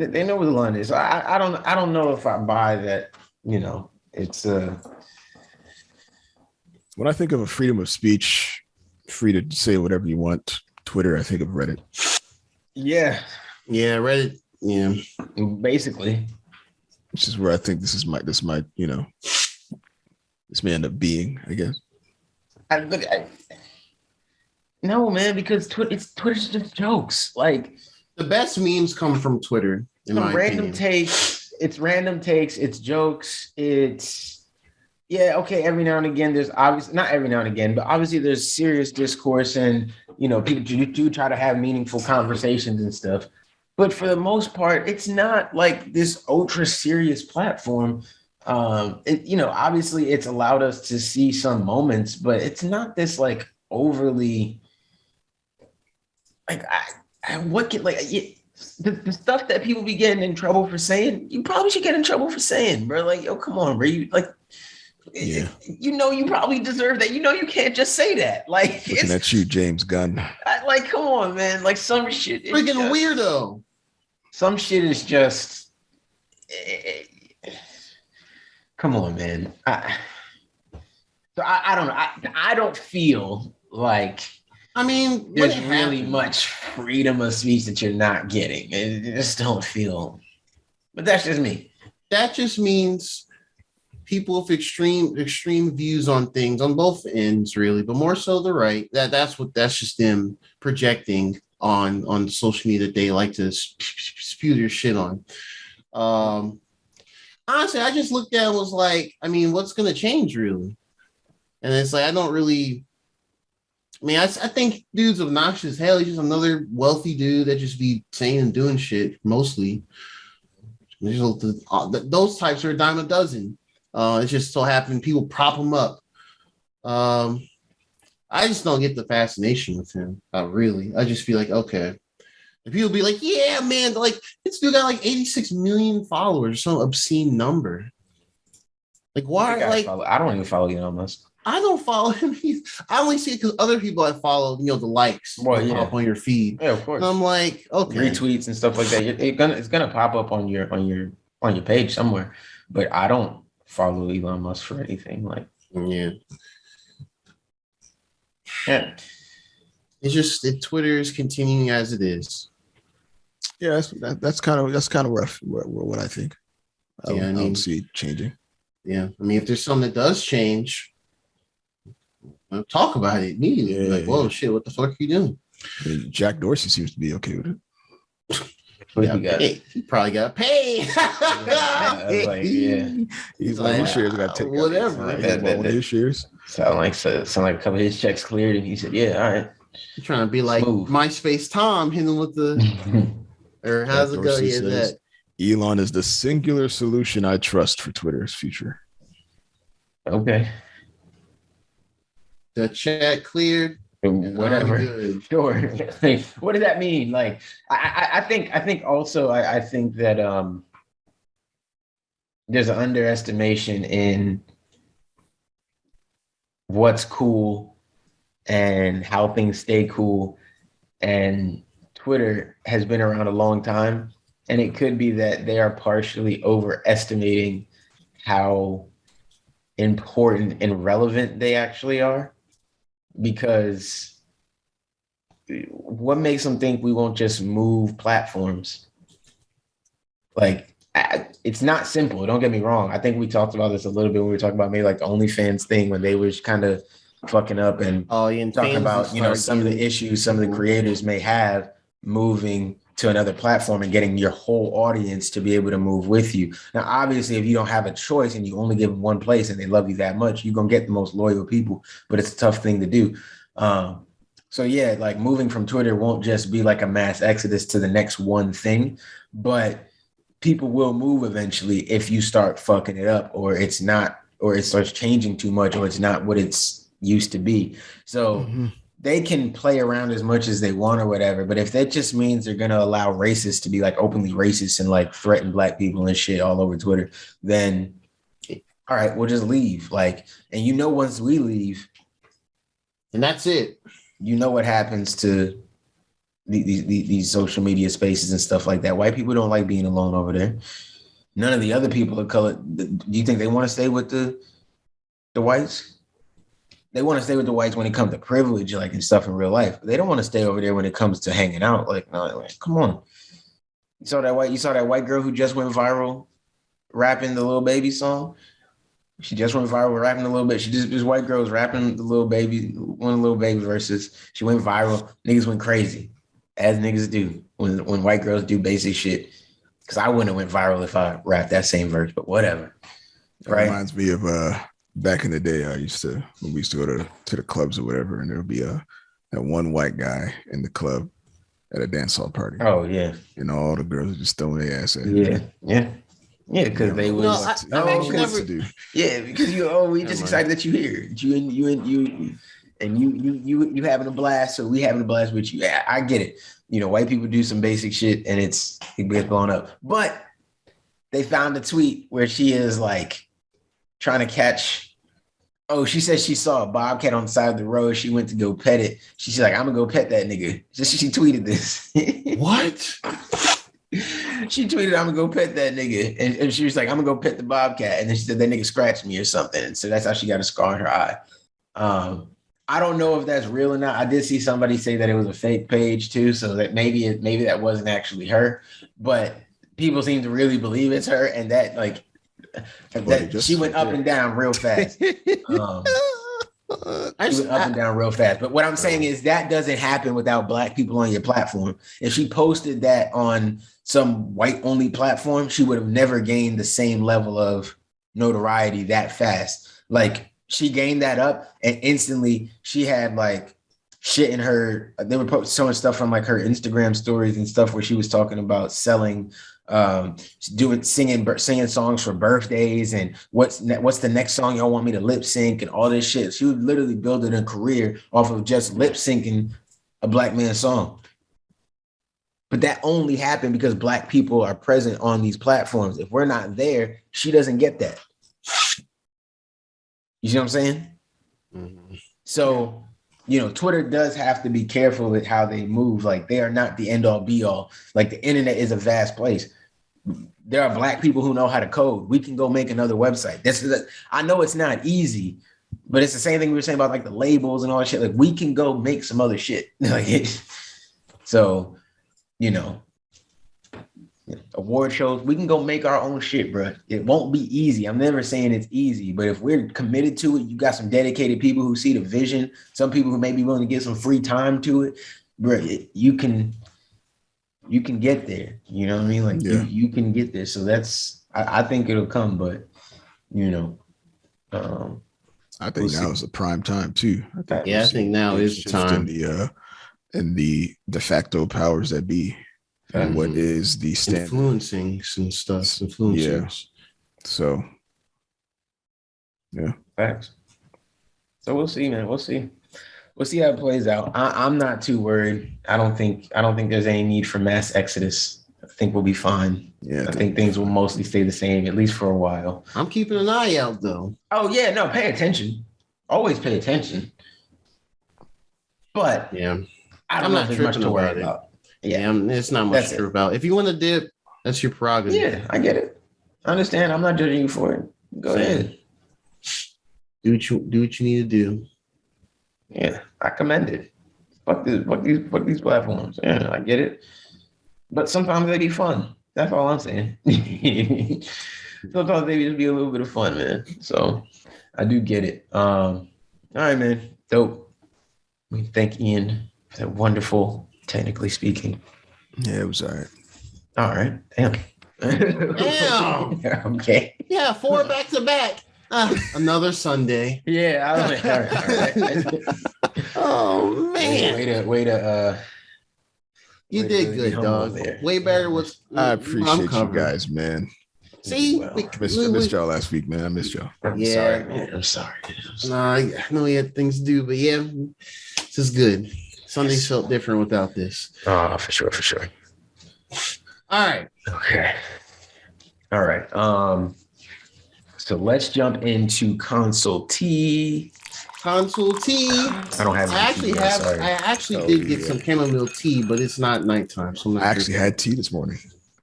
They know where the line is. I don't know if I buy that, it's when I think of a freedom of speech, free to say whatever you want, Twitter, I think of Reddit. Yeah. Yeah, Reddit. Yeah. Basically. Which is where I think this might this may end up being, I guess. No, man, because Twitter's just jokes. Like the best memes come from Twitter. Random takes. It's random takes. It's jokes. It's every now and again, there's obviously not every now and again, but obviously there's serious discourse and people do try to have meaningful conversations and stuff. But for the most part, it's not like this ultra serious platform. Obviously it's allowed us to see some moments, but it's not this like overly like the stuff that people be getting in trouble for saying, you probably should get in trouble for saying, bro. Like, yo, come on, bro. You like, yeah. You probably deserve that. You can't just say that. Like, looking at you, James Gunn. Like, come on, man. Like, some shit. Freaking weirdo. Some shit is just. Come on, man. I don't know. I don't feel like. I mean, there's really much freedom of speech that you're not getting. I just don't feel. But that's just me. That just means people with extreme views on things on both ends, really, but more so the right. That's just them projecting on social media that they like to spew their shit on. Honestly, I just looked at it and was like, I mean, what's going to change really? And it's like, I don't really mean, I think dude's obnoxious as hell. He's just another wealthy dude that just be saying and doing shit mostly. Those types are a dime a dozen. It just so happened people prop him up. I just don't get the fascination with him. Really. I just feel like, okay. And people be like, yeah, man, like this dude got like 86 million followers, some obscene number. Like, why? Like, I don't even follow Elon Musk. I don't follow him. I only see it because other people I follow, the likes pop on your feed. Yeah, of course. And I'm like, okay, retweets and stuff like that. It's gonna pop up on your page somewhere. But I don't follow Elon Musk for anything. Like, yeah. It's just Twitter is continuing as it is. Yeah, that's kind of rough. What I think. I don't see it changing. Yeah, I mean, if there's something that does change, talk about it immediately. Like, whoa, shit, what the fuck are you doing? I mean, Jack Dorsey seems to be okay with it. He probably got paid. He's like, his shares got taken. Whatever. His shares sound like a couple of his checks cleared, and he said, "Yeah, all right." You're trying to be like smooth. MySpace Tom, hitting with the or how's it go? Yeah, that Elon is the singular solution I trust for Twitter's future. Okay. The chat cleared. Whatever. Sure. What does that mean? Like, I think also I think that there's an underestimation in what's cool and how things stay cool. And Twitter has been around a long time. And it could be that they are partially overestimating how important and relevant they actually are. Because what makes them think we won't just move platforms? Like, it's not simple. Don't get me wrong. I think we talked about this a little bit when we were talking about maybe like the OnlyFans thing when they was kind of fucking up and talking about, some of the issues some of the creators may have moving to another platform and getting your whole audience to be able to move with you. Now, obviously, if you don't have a choice and you only give them one place and they love you that much, you're going to get the most loyal people, but it's a tough thing to do. So yeah, like moving from Twitter won't just be like a mass exodus to the next one thing, but people will move eventually if you start fucking it up or it's not, or it starts changing too much, or it's not what it's used to be. So they can play around as much as they want or whatever. But if that just means they're going to allow racists to be like openly racist and like threaten black people and shit all over Twitter, then all right, we'll just leave. Like, and once we leave, and that's it, what happens to these social media spaces and stuff like that. White people don't like being alone over there. None of the other people of color. Do you think they want to stay with the whites? They want to stay with the whites when it comes to privilege, like and stuff in real life. They don't want to stay over there when it comes to hanging out. Like, no, like, come on. You saw that white girl who just went viral rapping the Lil Baby song. She just went viral rapping the Lil Baby. This white girl was rapping the Lil Baby, one of the Lil Baby verses. She went viral. Niggas went crazy, as niggas do when white girls do basic shit. Because I wouldn't have went viral if I rapped that same verse, but whatever. Right? It reminds me of back in the day, when we used to go to the clubs or whatever, and there would be that one white guy in the club at a dance hall party. Oh yeah, all the girls would just throwing their ass at him. Yeah, because they was. Because we just excited that you're here. You having a blast, so we having a blast with you. Yeah, I get it. White people do some basic shit, and it gets blown up. But they found a tweet where she is like trying to catch. Oh, she said she saw a bobcat on the side of the road. She went to go pet it. She's like, I'm gonna go pet that nigga. She tweeted this. What? She tweeted, I'm gonna go pet that nigga. And she was like, I'm gonna go pet the bobcat. And then she said, that nigga scratched me or something. And so that's how she got a scar in her eye. I don't know if that's real or not. I did see somebody say that it was a fake page too. So that maybe that wasn't actually her. But people seem to really believe it's her. And that like, she went up and down real fast. She went up and down real fast. But what I'm saying is that doesn't happen without black people on your platform. If she posted that on some white only platform, she would have never gained the same level of notoriety that fast. Like she gained that up and instantly she had like shitting her. They were showing stuff from like her Instagram stories and stuff where she was talking about selling, singing songs for birthdays and what's the next song y'all want me to lip sync and all this shit. She would literally build a career off of just lip syncing a black man's song. But that only happened because black people are present on these platforms. If we're not there, she doesn't get that. You see what I'm saying? Mm-hmm. So, Twitter does have to be careful with how they move. Like, they are not the end all be all. Like, the internet is a vast place. There are black people who know how to code. We can go make another website. I know it's not easy, but it's the same thing we were saying about like the labels and all that shit. Like, we can go make some other shit. So, award shows, we can go make our own shit, bro. It won't be easy. I'm never saying it's easy, but if we're committed to it, you got some dedicated people who see the vision, some people who may be willing to give some free time to it, bro. You can get there. You know what I mean? Like, you can get there. So I think it'll come, but I think now is the prime time too. I think now is the time. In the de facto powers that be, and what is the standard influencing some stuff, influencers. So, facts. So we'll see, man. We'll see how it plays out. I'm not too worried. I don't think there's any need for mass exodus. I think we'll be fine. Yeah, I think things will mostly stay the same, at least for a while. I'm keeping an eye out, though. Oh yeah, no, pay attention. Always pay attention. But I'm not much to worry about. Yeah, it's not much to worry about. If you want to dip, that's your prerogative. Yeah, I get it. I understand. I'm not judging you for it. Go ahead. Do what you need to do. Yeah, I commend it. Fuck these platforms. Yeah, I get it. But sometimes they be fun. That's all I'm saying. Sometimes they just be a little bit of fun, man. So I do get it. All right, man. Dope. We thank Ian for that wonderful, technically speaking. Yeah, it was all right. All right. Damn. Okay. Yeah, 4 back to back. Another Sunday. Yeah, I was like, all right. Oh man. Way to you did good, dog. Way better was I appreciate you guys, man. See, I missed y'all last week, man. I missed y'all. I'm sorry, man. I'm sorry. I know we had things to do, but yeah, this is good. Sundays felt different without this. Oh, for sure. All right. Okay. All right. So let's jump into console tea. Console tea. I don't have. I actually did get some chamomile tea, but it's not nighttime, so I actually had tea this morning.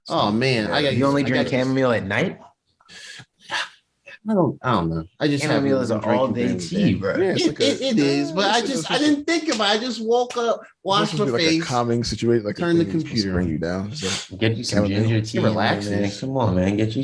Oh man, you only drink chamomile at night? I don't know. I just chamomile is an all-day tea, bro. Yeah, it is, but I didn't think about it. I just woke up, washed my face, like a calming situation, like turn the computer, bring you down. So get you some ginger tea, relaxing. Man. Come on, man, get you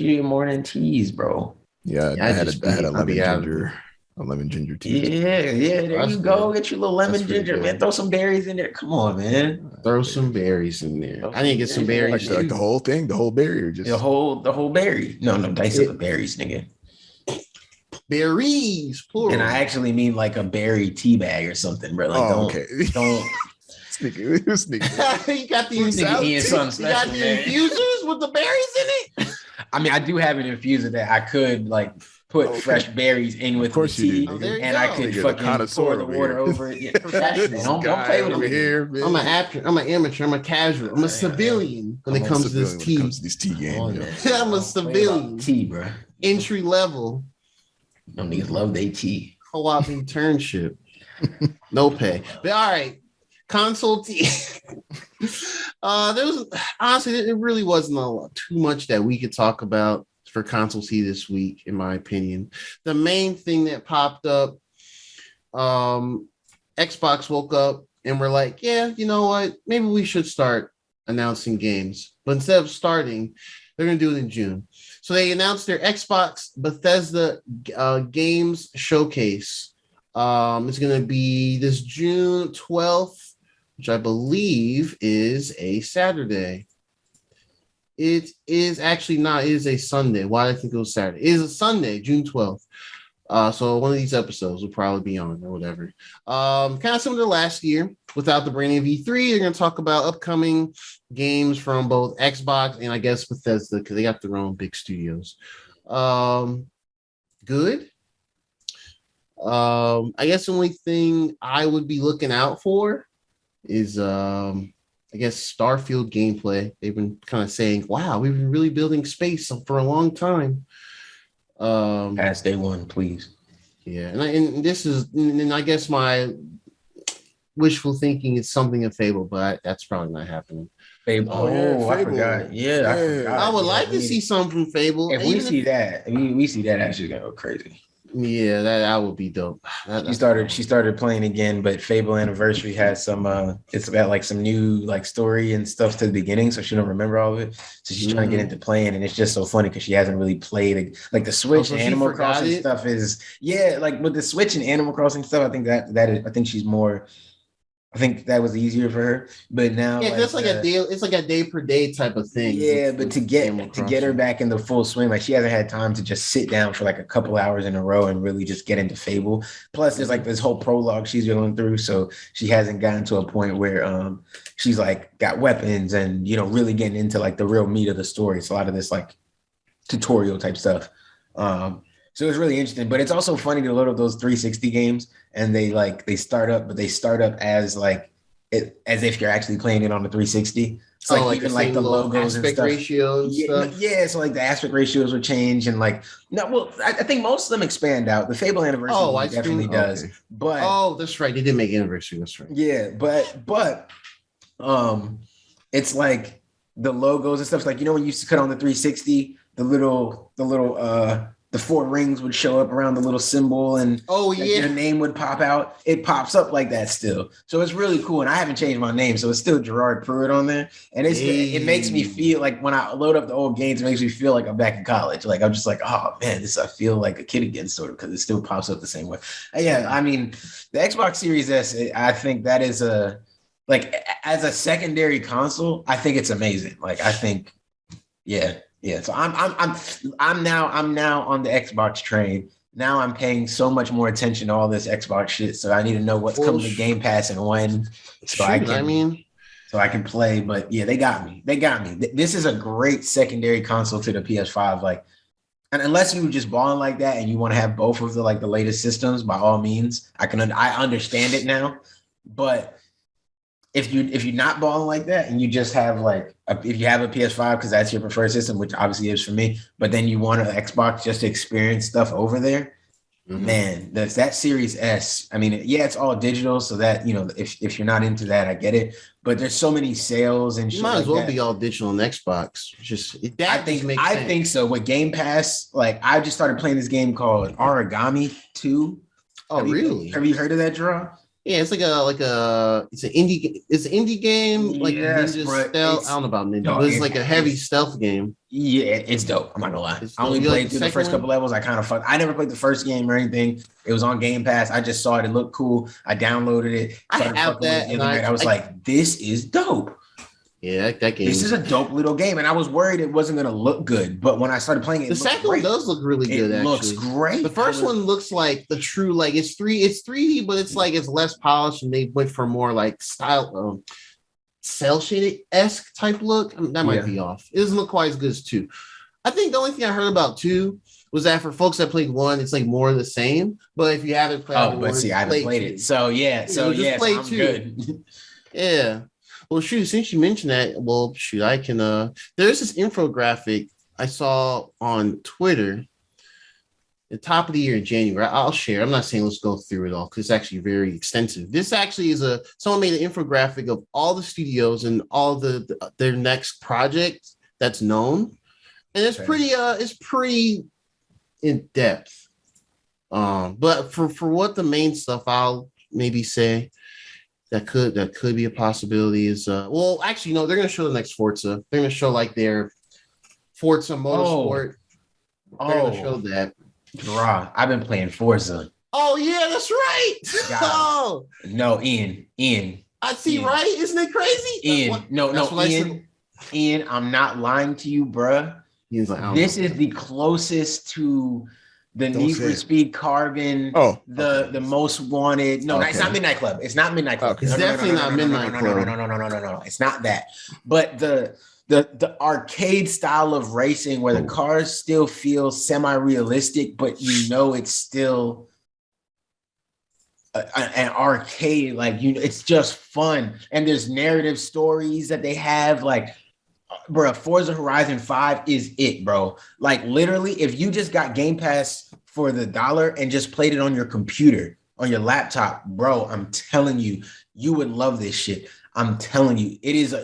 your morning teas, bro. Yeah, I had a lemon ginger tea. Yeah, there you go. Get your little lemon ginger, man. Throw some berries in there. Come on, man. Throw some berries in there. I need to get some berries. Like the whole thing, the whole berry, or just the whole berry. No, dice up the berries, nigga. Berries, plural. And I actually mean like a berry tea bag or something, bro. Like, don't. Sneaky. You got the infusers with the berries in it. I mean, I do have an infuser that I could like put fresh berries in with the tea, and I could fucking pour the water over it. Yeah, professional. Don't play with me here. I'm an amateur. I'm a casual. I'm a civilian when it comes to this tea. These tea games. I'm a civilian. Tea, bro. Entry level. Them niggas love their tea. Co-op internship. No pay. But all right. Console tea. There was honestly, it really wasn't too much that we could talk about for console tea this week, in my opinion. The main thing that popped up, Xbox woke up and we're like, yeah, you know what? Maybe we should start announcing games. But instead of starting, they're going to do it in June. So they announced their Xbox Bethesda Games Showcase. It's going to be this June 12th, which I believe is a Saturday. It is actually not. It is a Sunday. Why did I think it was Saturday? It is a Sunday, June 12th. So one of these episodes will probably be on or whatever. Kind of similar to last year, without the branding of E3, they're going to talk about upcoming games from both Xbox and I guess Bethesda because they got their own big studios. Good. I guess the only thing I would be looking out for is I guess Starfield gameplay. They've been kind of saying, "Wow, we've been really building space for a long time." Past day one, please. Yeah, and this is, and I guess my wishful thinking is something of Fable, but that's probably not happening. Fable. Fable. I forgot. Yeah, I forgot. I would like to see some from Fable. If we see that, we see that, actually gonna go crazy. Yeah, that would be dope. She started playing again, but Fable Anniversary has some it's got like some new like story and stuff to the beginning, so she don't remember all of it. So she's trying to get into playing, and it's just so funny because she hasn't really played like the Switch and Animal Crossing stuff is like with the Switch and Animal Crossing stuff, I think I think she's more. I think that was easier for her, but now that's like a day. It's like a day per day type of thing. Yeah, but to get her back in the full swing, like she hasn't had time to just sit down for like a couple hours in a row and really just get into Fable. Plus, there's like this whole prologue she's going through, so she hasn't gotten to a point where she's like got weapons and really getting into like the real meat of the story. It's a lot of this like tutorial type stuff. So it's really interesting, but it's also funny to load up those 360 games and they start up as like as if you're actually playing it on the 360. It's like even like the logos and stuff. Ratios stuff. Yeah, so like the aspect ratios would change and like I think most of them expand out. The Fable Anniversary definitely does. But that's right. They did make Anniversary. That's right. Yeah, but it's like the logos and stuff. Like when you used to cut on the 360, the 4 rings would show up around the little symbol and your name would pop out. It pops up like that still. So it's really cool. And I haven't changed my name. So it's still Gerard Pruitt on there. And it makes me feel like when I load up the old games, it makes me feel like I'm back in college. Like I'm just like, oh man, I feel like a kid again, sort of, because it still pops up the same way. Yeah, I mean, the Xbox Series S, I think that is as a secondary console, I think it's amazing. Like I think, yeah. Yeah, so I'm now on the Xbox train. Now I'm paying so much more attention to all this Xbox shit. So I need to know what's coming to Game Pass and when, so I can play. But yeah, they got me. This is a great secondary console to the PS5. Like, and unless you just balling like that and you want to have both of the latest systems, by all means, I understand it now. But if you're not balling like that and you just have if you have a PS5 because that's your preferred system, which obviously is for me, but then you want an Xbox just to experience stuff over there, man, that Series S. I mean, yeah, it's all digital, so that if you're not into that, I get it. But there's so many sales and shit. Might as well be all digital on Xbox. I think so. With Game Pass, I just started playing this game called Origami 2. Oh, really? Have you heard of that, draw? Yeah, it's it's an indie game, ninja stealth. I don't know about ninja, but it's like a heavy stealth game. Yeah, it's dope. I'm not gonna lie. I only played through the first couple levels. I never played the first game or anything. It was on Game Pass. I just saw it. It looked cool. I downloaded it. I have that, and I was like, this is dope. Yeah, that game. This is a dope little game, and I was worried it wasn't going to look good. But when I started playing it, the second one does look really good. It looks great. The first one looks like the true, it's 3D, but it's it's less polished, and they went for more style, cell shaded esque type look. That might be off. It doesn't look quite as good as 2. I think the only thing I heard about 2 was that for folks that played 1, it's more of the same. But if you haven't played, I haven't played it. So yeah, so I'm 2. Good. Yeah. Well, shoot, since you mentioned that, I can there's this infographic I saw on Twitter the top of the year in January. I'll share. I'm not saying let's go through it all because it's actually very extensive. This actually is someone made an infographic of all the studios and all their next project that's known. And it's pretty in depth. But for what the main stuff I'll maybe say that could be a possibility is actually no, they're gonna show the next Forza. They're gonna show their Forza Motorsport. They're gonna show that. I've been playing Forza. Oh yeah, that's right. Oh no, Ian. I see, Ian. Right? Isn't it crazy? Ian. Ian, I'm not lying to you, bruh. He's like, this is the closest to the Need for Speed Carbon, the Most Wanted. No, it's not Midnight Club. It's not Midnight Club. It's definitely not Midnight Club. No. It's not that. But the arcade style of racing where the cars still feel semi-realistic, but you know it's still an arcade. Like, it's just fun. And there's narrative stories that they have. Like, bro, Forza Horizon 5 is it, bro. Like, literally, if you just got Game Pass for the $1 and just played it on your computer, on your laptop, bro, I'm telling you, you would love this shit. I'm telling you, it is a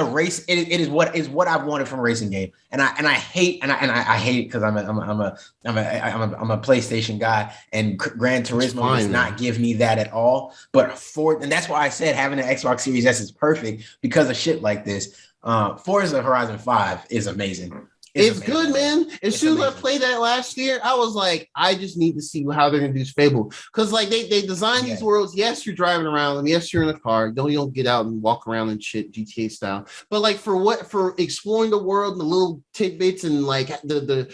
race. It is what I've wanted from a racing game. And I hate it because I'm a PlayStation guy, and Gran Turismo does not give me that at all. And that's why I said having an Xbox Series S is perfect because of shit like this. Forza Horizon 5 is amazing. It's good, man. As soon as I played that last year, I was like, I just need to see how they're gonna do Fable. Because like they designed these worlds. Yes, you're driving around them. Yes, you're in a car. You don't get out and walk around and shit, GTA style. But like for exploring the world and the little tidbits and like the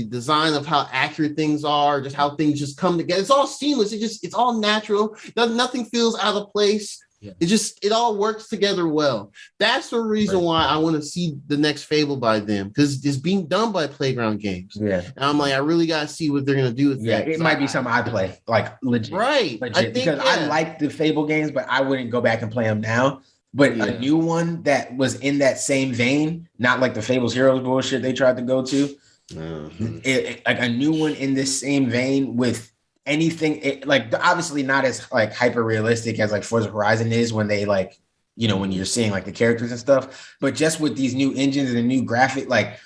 design of how accurate things are, just how things just come together. It's all seamless. It's all natural. Nothing feels out of place. Yeah. It all works together well. That's the reason why I want to see the next Fable by them, because it's being done by Playground Games. Yeah, and I'm like, I really gotta see what they're gonna do with that. It might be something I play, like legit, right? I like the Fable games, but I wouldn't go back and play them now. But a new one that was in that same vein, not like the Fables Heroes bullshit they tried to go to, like a new one in this same vein with anything, like obviously not as like hyper realistic as like Forza Horizon is when they like, when you're seeing like the characters and stuff, but just with these new engines and the new graphic, like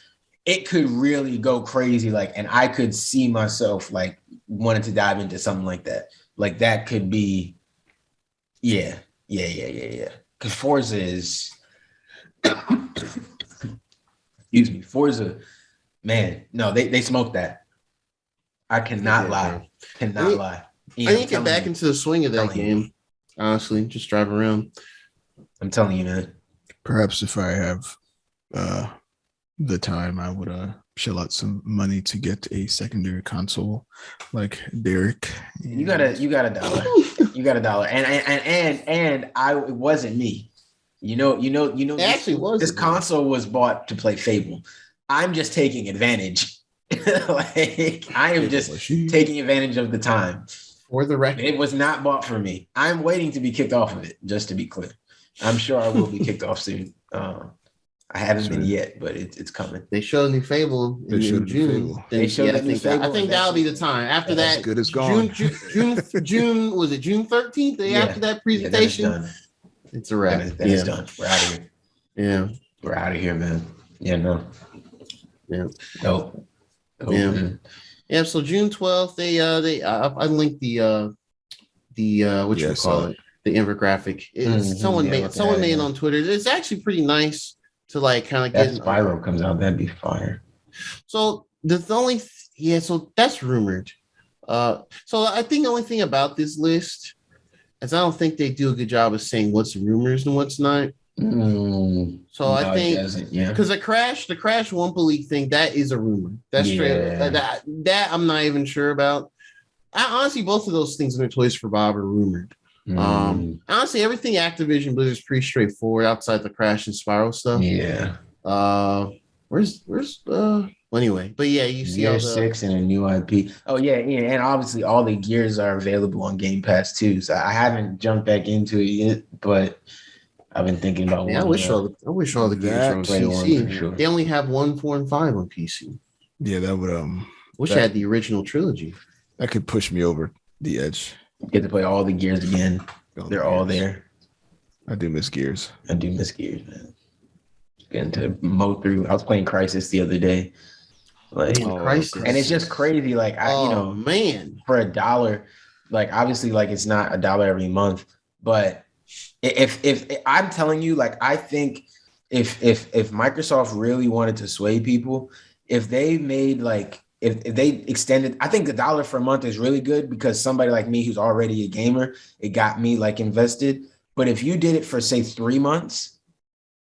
it could really go crazy. Like, and I could see myself like wanting to dive into something like that. Like that could be, yeah. Because Forza is, Forza, man, no, they smoked that. I cannot lie. Lie. I need to get back into the swing of that game. Honestly, just drive around. I'm telling you, man. Perhaps if I have the time, I would shell out some money to get a secondary console like Derek. You got $1. You got $1. And it wasn't me. It actually was. This console was bought to play Fable. I'm just taking advantage. Like I am just taking advantage of the time. For the record, it was not bought for me. I'm waiting to be kicked off of it, just to be clear. I'm sure I will be kicked off soon. I haven't been yet, but it's coming. They showed a new Fable in June. I think that'll be the time. After that, good as gone. June was it June 13th? After that presentation, it's a wrap. Then it's done. We're out of here. Yeah, we're out of here, man. Yeah, no. Yeah. Nope. Yeah. So June 12th, I linked the what you call it, the infographic. Someone made it on Twitter. It's actually pretty nice to like kind of get. Spyro comes out, that'd be fire. So so that's rumored. So I think the only thing about this list is I don't think they do a good job of saying what's rumors and what's not. So I think because the crash Wumpa League thing, that is a rumor. That's straight. That I'm not even sure about. Honestly, both of those things in the Toys for Bob are rumored. Honestly, everything Activision Blizzard's pretty straightforward outside the Crash and Spyro stuff. Yeah. Anyway, but yeah, you see Gear 6 and a new IP. Oh yeah, and obviously all the gears are available on Game Pass too. So I haven't jumped back into it yet, but I've been thinking about. I wish all the games were on PC. Sure. They only have 1, 4, and 5 on PC. Yeah, that would Wish I had the original trilogy. That could push me over the edge. Get to play all the gears again. They're all there. I do miss Gears. Man. Getting to mow through. I was playing Crisis the other day. Crisis, and it's just crazy. Like man, for $1, like obviously, like it's not $1 every month, but. If I'm telling you, like, I think if Microsoft really wanted to sway people, if they made like if they extended, I think $1 for a month is really good because somebody like me who's already a gamer, it got me like invested. But if you did it for say 3 months,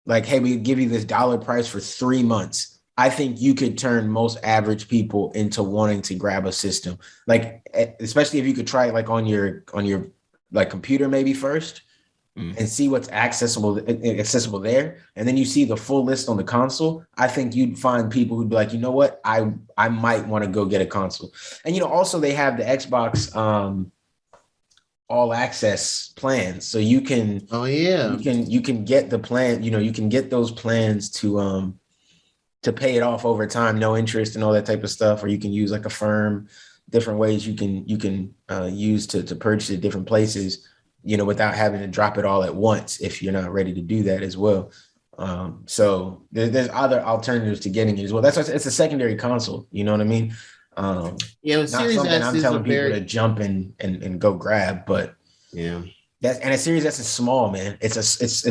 like, hey, we give you this $1 price for 3 months, I think you could turn most average people into wanting to grab a system. Like, especially if you could try it like on your like computer maybe first and see what's accessible there. And then you see the full list on the console. I think you'd find people who'd be like, you know what? I might want to go get a console. And, you know, also they have the Xbox all access plans. So you can, you can get the plan, you know, you can get those plans to pay it off over time, no interest and all that type of stuff. Or you can use like a firm, different ways you can use to purchase it different places, you know, without having to drop it all at once if you're not ready to do that as well. So there's other alternatives to getting it as well. That's why it's a secondary console. You know what I mean? Yeah, Series S I'm telling people to jump and go grab, but yeah. A Series S is small, man. It's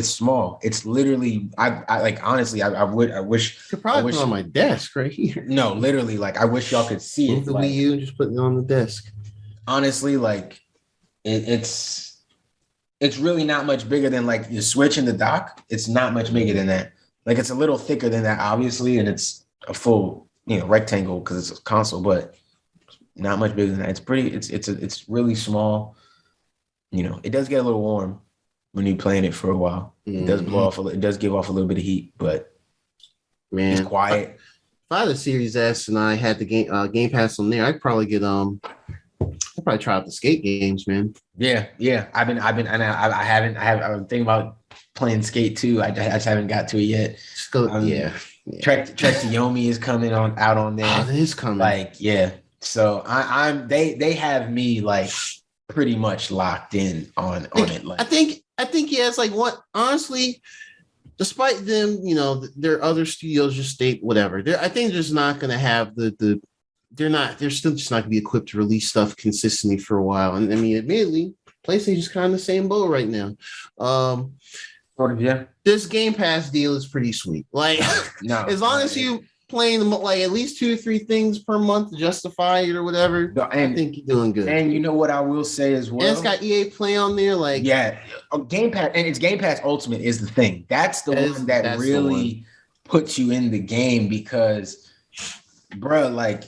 small. It's literally, I like, honestly, I wish could probably put it on my desk right here. No, literally, like I wish y'all could see it. The like, Wii U, just put it on the desk. Honestly, like it's really not much bigger than like your Switch and the dock. It's not much bigger than that. Like it's a little thicker than that, obviously, and it's a full, you know, rectangle because it's a console, but not much bigger than that. It's pretty. It's really small. You know, it does get a little warm when you're playing it for a while. It does blow off. It does give off a little bit of heat, but man, it's quiet. If I had a Series S and I had the Game Pass on there, I'd probably get I'd probably try out the skate games, man. Yeah. I've been, and I'm thinking about playing Skate 2. I just haven't got to it yet. Just go, yeah. Trek to Yomi is coming out on there. Oh, it is coming. Like, yeah. So they have me like pretty much locked in on it. Like, I think yeah, it's like what honestly, despite them, you know, their other studios just state whatever. I think they're just not gonna have they're still just not gonna be equipped to release stuff consistently for a while. And I mean, admittedly, PlayStation's kind of the same boat right now. Yeah. This Game Pass deal is pretty sweet. Like, no, as long as you playing them like at least 2 or 3 things per month to justify it or whatever, I think you're doing good. And you know what I will say as well? And it's got EA Play on there, like Game Pass, and it's Game Pass Ultimate is the thing. That's the one that really puts you in the game because, bro, like,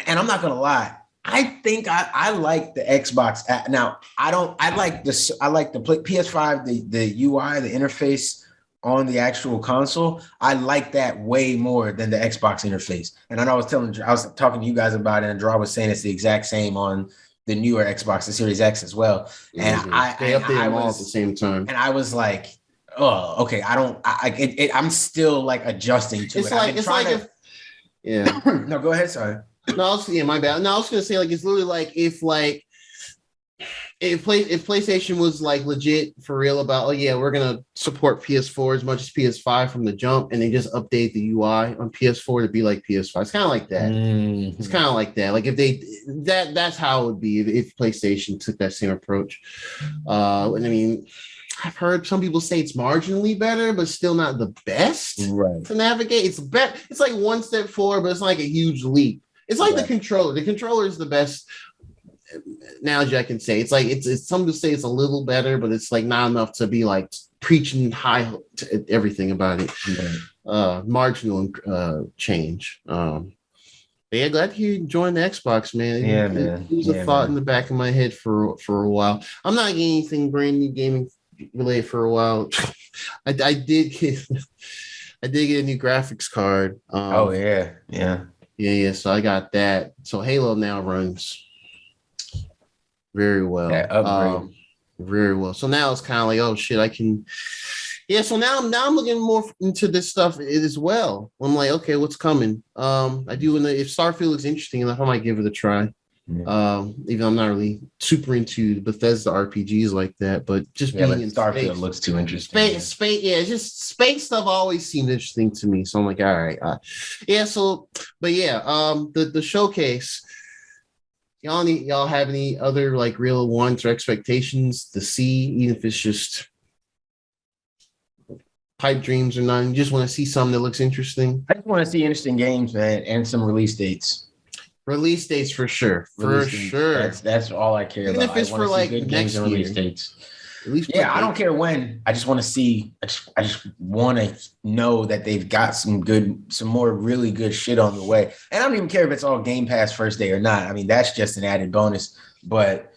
and I'm not gonna lie. I think I like the Xbox app. Now I like the PS5, the UI, the interface on the actual console. I like that way more than the Xbox interface. And I know I was talking to you guys about it, and Draw was saying it's the exact same on the newer Xbox, the Series X as well. And they updated them all at the same time. And I was like, oh, okay. I'm still like adjusting to it. Yeah. No, go ahead. Sorry. No, my bad. No, I was gonna say like it's literally like if PlayStation was like legit for real about we're gonna support PS4 as much as PS5 from the jump, and they just update the UI on PS4 to be like PS5. It's kind of like that. Mm-hmm. It's kind of like that. Like if that's how it would be if PlayStation took that same approach. And I mean, I've heard some people say it's marginally better, but still not the best to navigate. It's better. It's like one step forward, but it's like a huge leap. It's like the controller. The controller is the best analogy I can say. It's like it's some to say it's a little better, but it's like not enough to be like preaching high to everything about it. Marginal change. But yeah, glad to hear you join the Xbox, man. Yeah, man. It was a thought in the back of my head for a while. I'm not getting anything brand new gaming related for a while. I did get a new graphics card. Yeah. So I got that. So Halo now runs very well. Very well. So now it's kind of like, oh shit, I can. Yeah. So now I'm looking more into this stuff as well. I'm like, okay, what's coming? I do. If Starfield looks interesting enough, I might give it a try. Yeah. Even though I'm not really super into Bethesda RPGs like that, but just being in Starfield space looks too interesting. Space, just space stuff always seemed interesting to me. So I'm like, all right, So, but yeah, the showcase. Y'all have any other like real wants or expectations to see, even if it's just pipe dreams or none? You just want to see something that looks interesting. I just want to see interesting games, man, and some release dates. Release dates for sure. That's all I care about. Even if it's for like next year. Release dates. At least I don't care when. I just want to see. I just want to know that they've got some more really good shit on the way. And I don't even care if it's all Game Pass first day or not. I mean, that's just an added bonus. But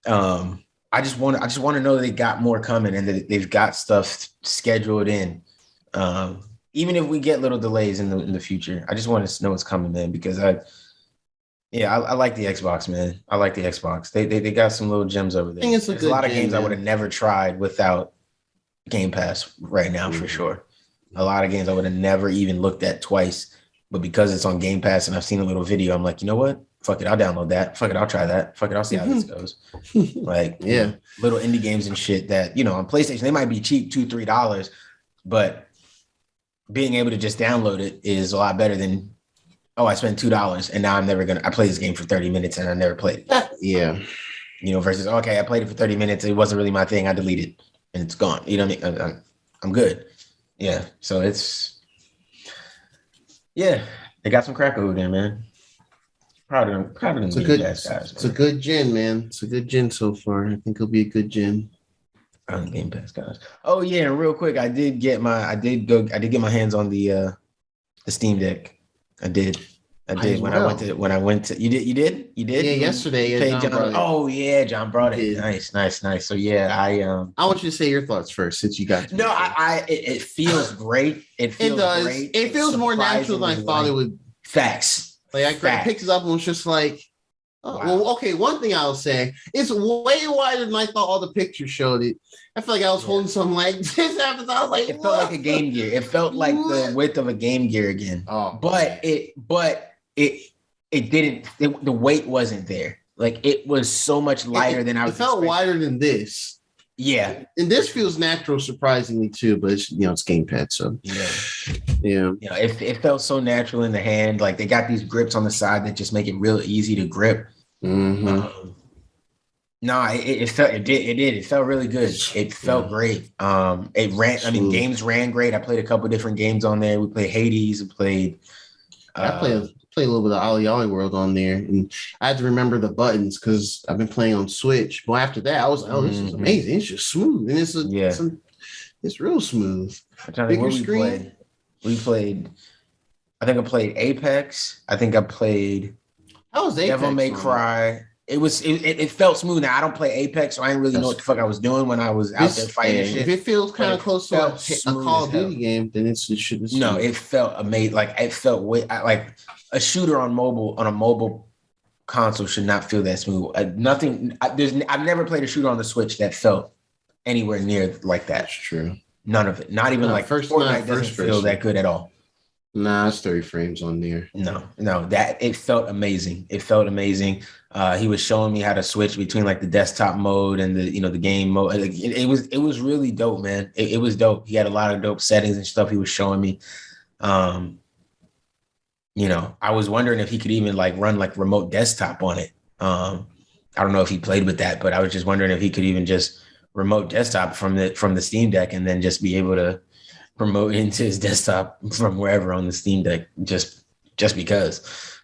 I just want to know they got more coming and that they've got stuff scheduled in. Even if we get little delays in the future, I just want to know it's coming, man. Because I like the Xbox, man. I like the Xbox. They got some little gems over there. I think There's a lot of games I would have never tried without Game Pass right now, for sure. A lot of games I would have never even looked at twice, but because it's on Game Pass and I've seen a little video, I'm like, you know what? Fuck it, I'll download that. Fuck it, I'll try that. Fuck it, I'll see how this goes. Like, little indie games and shit that, on PlayStation, they might be cheap, $2-3, but being able to just download it is a lot better than, I spent $2 and now I play this game for 30 minutes and I never played it. Versus, okay, I played it for 30 minutes. It wasn't really my thing. I deleted it and it's gone. You know what I mean? I'm good. Yeah. So they got some crack over there, man. Proud of them. It's a good guys. It's a good gen, man. It's a good gen so far. I think it'll be a good gen. Game Pass guys. Oh yeah, and real quick, I did get my hands on the Steam Deck. I did when I went to you did? Yeah, yesterday. John John brought it. Nice. So I want you to say your thoughts first since you got it feels great. It does. Great. It feels more natural than I thought it would. Facts. Like I picked it up and was just like, oh, wow. Well, okay. One thing I'll say, it's way wider than I thought all the pictures showed it. I feel like I was holding something like this after I was like, it felt like a Game Gear. It felt like the width of a Game Gear again. Oh, but it didn't. The weight wasn't there. Like it was so much lighter than I was. It felt wider than this. Yeah, and this feels natural, surprisingly too. But it's it's gamepad, so yeah. It felt so natural in the hand. Like they got these grips on the side that just make it real easy to grip. Mm-hmm. It felt really good. It felt great. It ran. I mean, games ran great. I played a couple different games on there. We played Hades. We played. I played a little bit of Ollie Ollie World on there, and I had to remember the buttons because I've been playing on Switch. But after that, I was like, "Oh, this is amazing! It's just smooth, and it's real smooth." Bigger screen. We played. I think I played Apex. I think I played. How was Apex? Devil May Cry. It felt smooth. Now I don't play Apex, so I didn't really know what the fuck I was doing when I was out there fighting shit. If it feels kind of close to a Call of Duty game, then it should. No, it felt amazing. Like it felt like a shooter on a mobile console should not feel that smooth. I've never played a shooter on the Switch that felt anywhere near like that. That's true. None of it. Not even Fortnite doesn't feel that good at all. Nah, it's 30 frames on there. No, that it felt amazing. He was showing me how to switch between like the desktop mode and the game mode. It was really dope, man. It was dope. He had a lot of dope settings and stuff he was showing me. I was wondering if he could even like run like remote desktop on it. I don't know if he played with that, but I was just wondering if he could even just remote desktop from the Steam Deck and then just be able to promote into his desktop from wherever on the Steam Deck just because.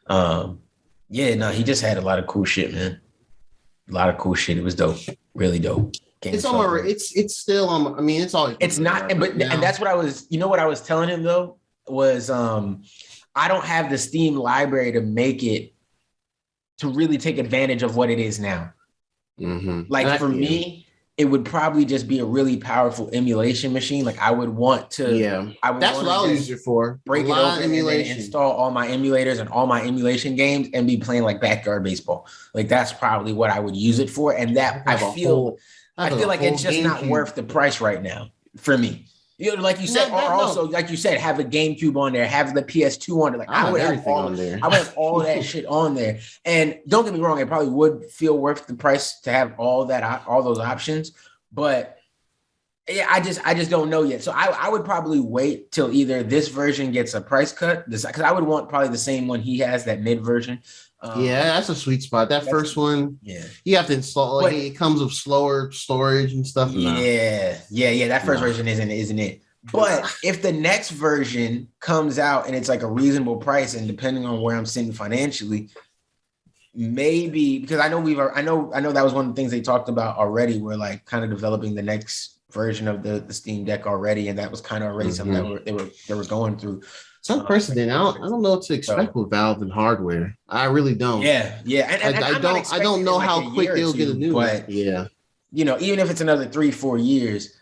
He just had a lot of cool shit, man. A lot of cool shit. It was dope. Really dope. It's still on. I mean, it's all. It's not, and that's what I was. You know what I was telling him though was, I don't have the Steam library to make it to really take advantage of what it is now. Mm-hmm. Like for me, it would probably just be a really powerful emulation machine. Like I would want to. Yeah, that's what I'll use it for. Break it open and then install all my emulators and all my emulation games and be playing like backyard baseball. Like that's probably what I would use it for. And that I feel like it's just not worth the price right now for me. Like you said, like you said, have a GameCube on there, have the PS2 on there. Like I would have everything on there. I would have all that shit on there. And don't get me wrong, it probably would feel worth the price to have all those options. But yeah, I just don't know yet. So I would probably wait till either this version gets a price cut, because I would want probably the same one he has, that mid version. That's a sweet spot. That first one, you have to install. It comes with slower storage and stuff. Yeah. That first version isn't it? But if the next version comes out and it's like a reasonable price, and depending on where I'm sitting financially, maybe because I know that was one of the things they talked about already. We're like kind of developing the next version of the Steam Deck already, and that was kind of already something that they were going through. It's unprecedented. I don't know what to expect with Valve and hardware. I really don't. Yeah. And I don't know how quick they'll get a new one. Yeah. Even if it's another 3-4 years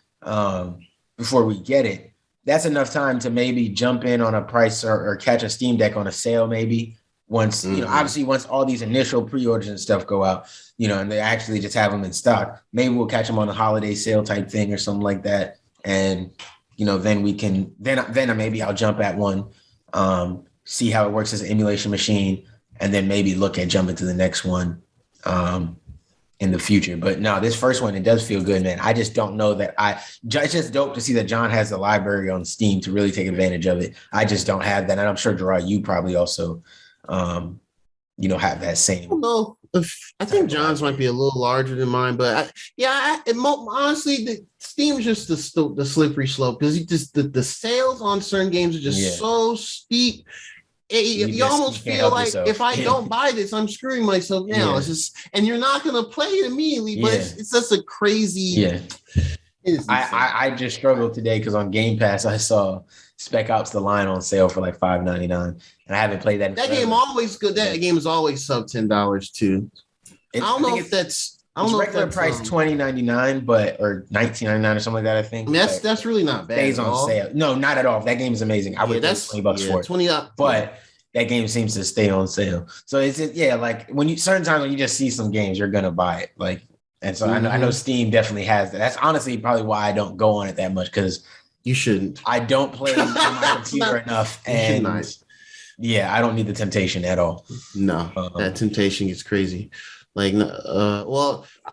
before we get it, that's enough time to maybe jump in on a price or catch a Steam Deck on a sale maybe. Once, obviously once all these initial pre-orders and stuff go out, and they actually just have them in stock, maybe we'll catch them on a holiday sale type thing or something like that. And, then we can, then maybe I'll jump at one, see how it works as an emulation machine, and then maybe look at jumping to the next one in the future. But no, this first one, it does feel good, man. I just don't know that it's just dope to see that John has the library on Steam to really take advantage of it. I just don't have that. And I'm sure, Gerard, you probably also have that same. I don't know. I think John's might be a little larger than mine, but honestly, the Steam's just the slippery slope because the sales on certain games are just so steep. You almost feel like if I don't buy this, I'm screwing myself now. It's just, and you're not gonna play it immediately, but it's just a crazy. I just struggled today because on Game Pass I saw Spec Ops: The Line on sale for like $5.99, and I haven't played that. That game always good. That game is always sub $10 too. I don't know if that's. I don't know regular if price $20.99, or $19.99 or something like that. I think that's really not bad. Stays on sale. No, not at all. That game is amazing. I would pay $20 for it. 20 up, but that game seems to stay on sale. So it's like when certain times when you just see some games, you're gonna buy it. Like, and so I know Steam definitely has that. That's honestly probably why I don't go on it that much because you shouldn't. I don't play on my computer enough, and I don't need the temptation at all. No, that temptation gets crazy. Like,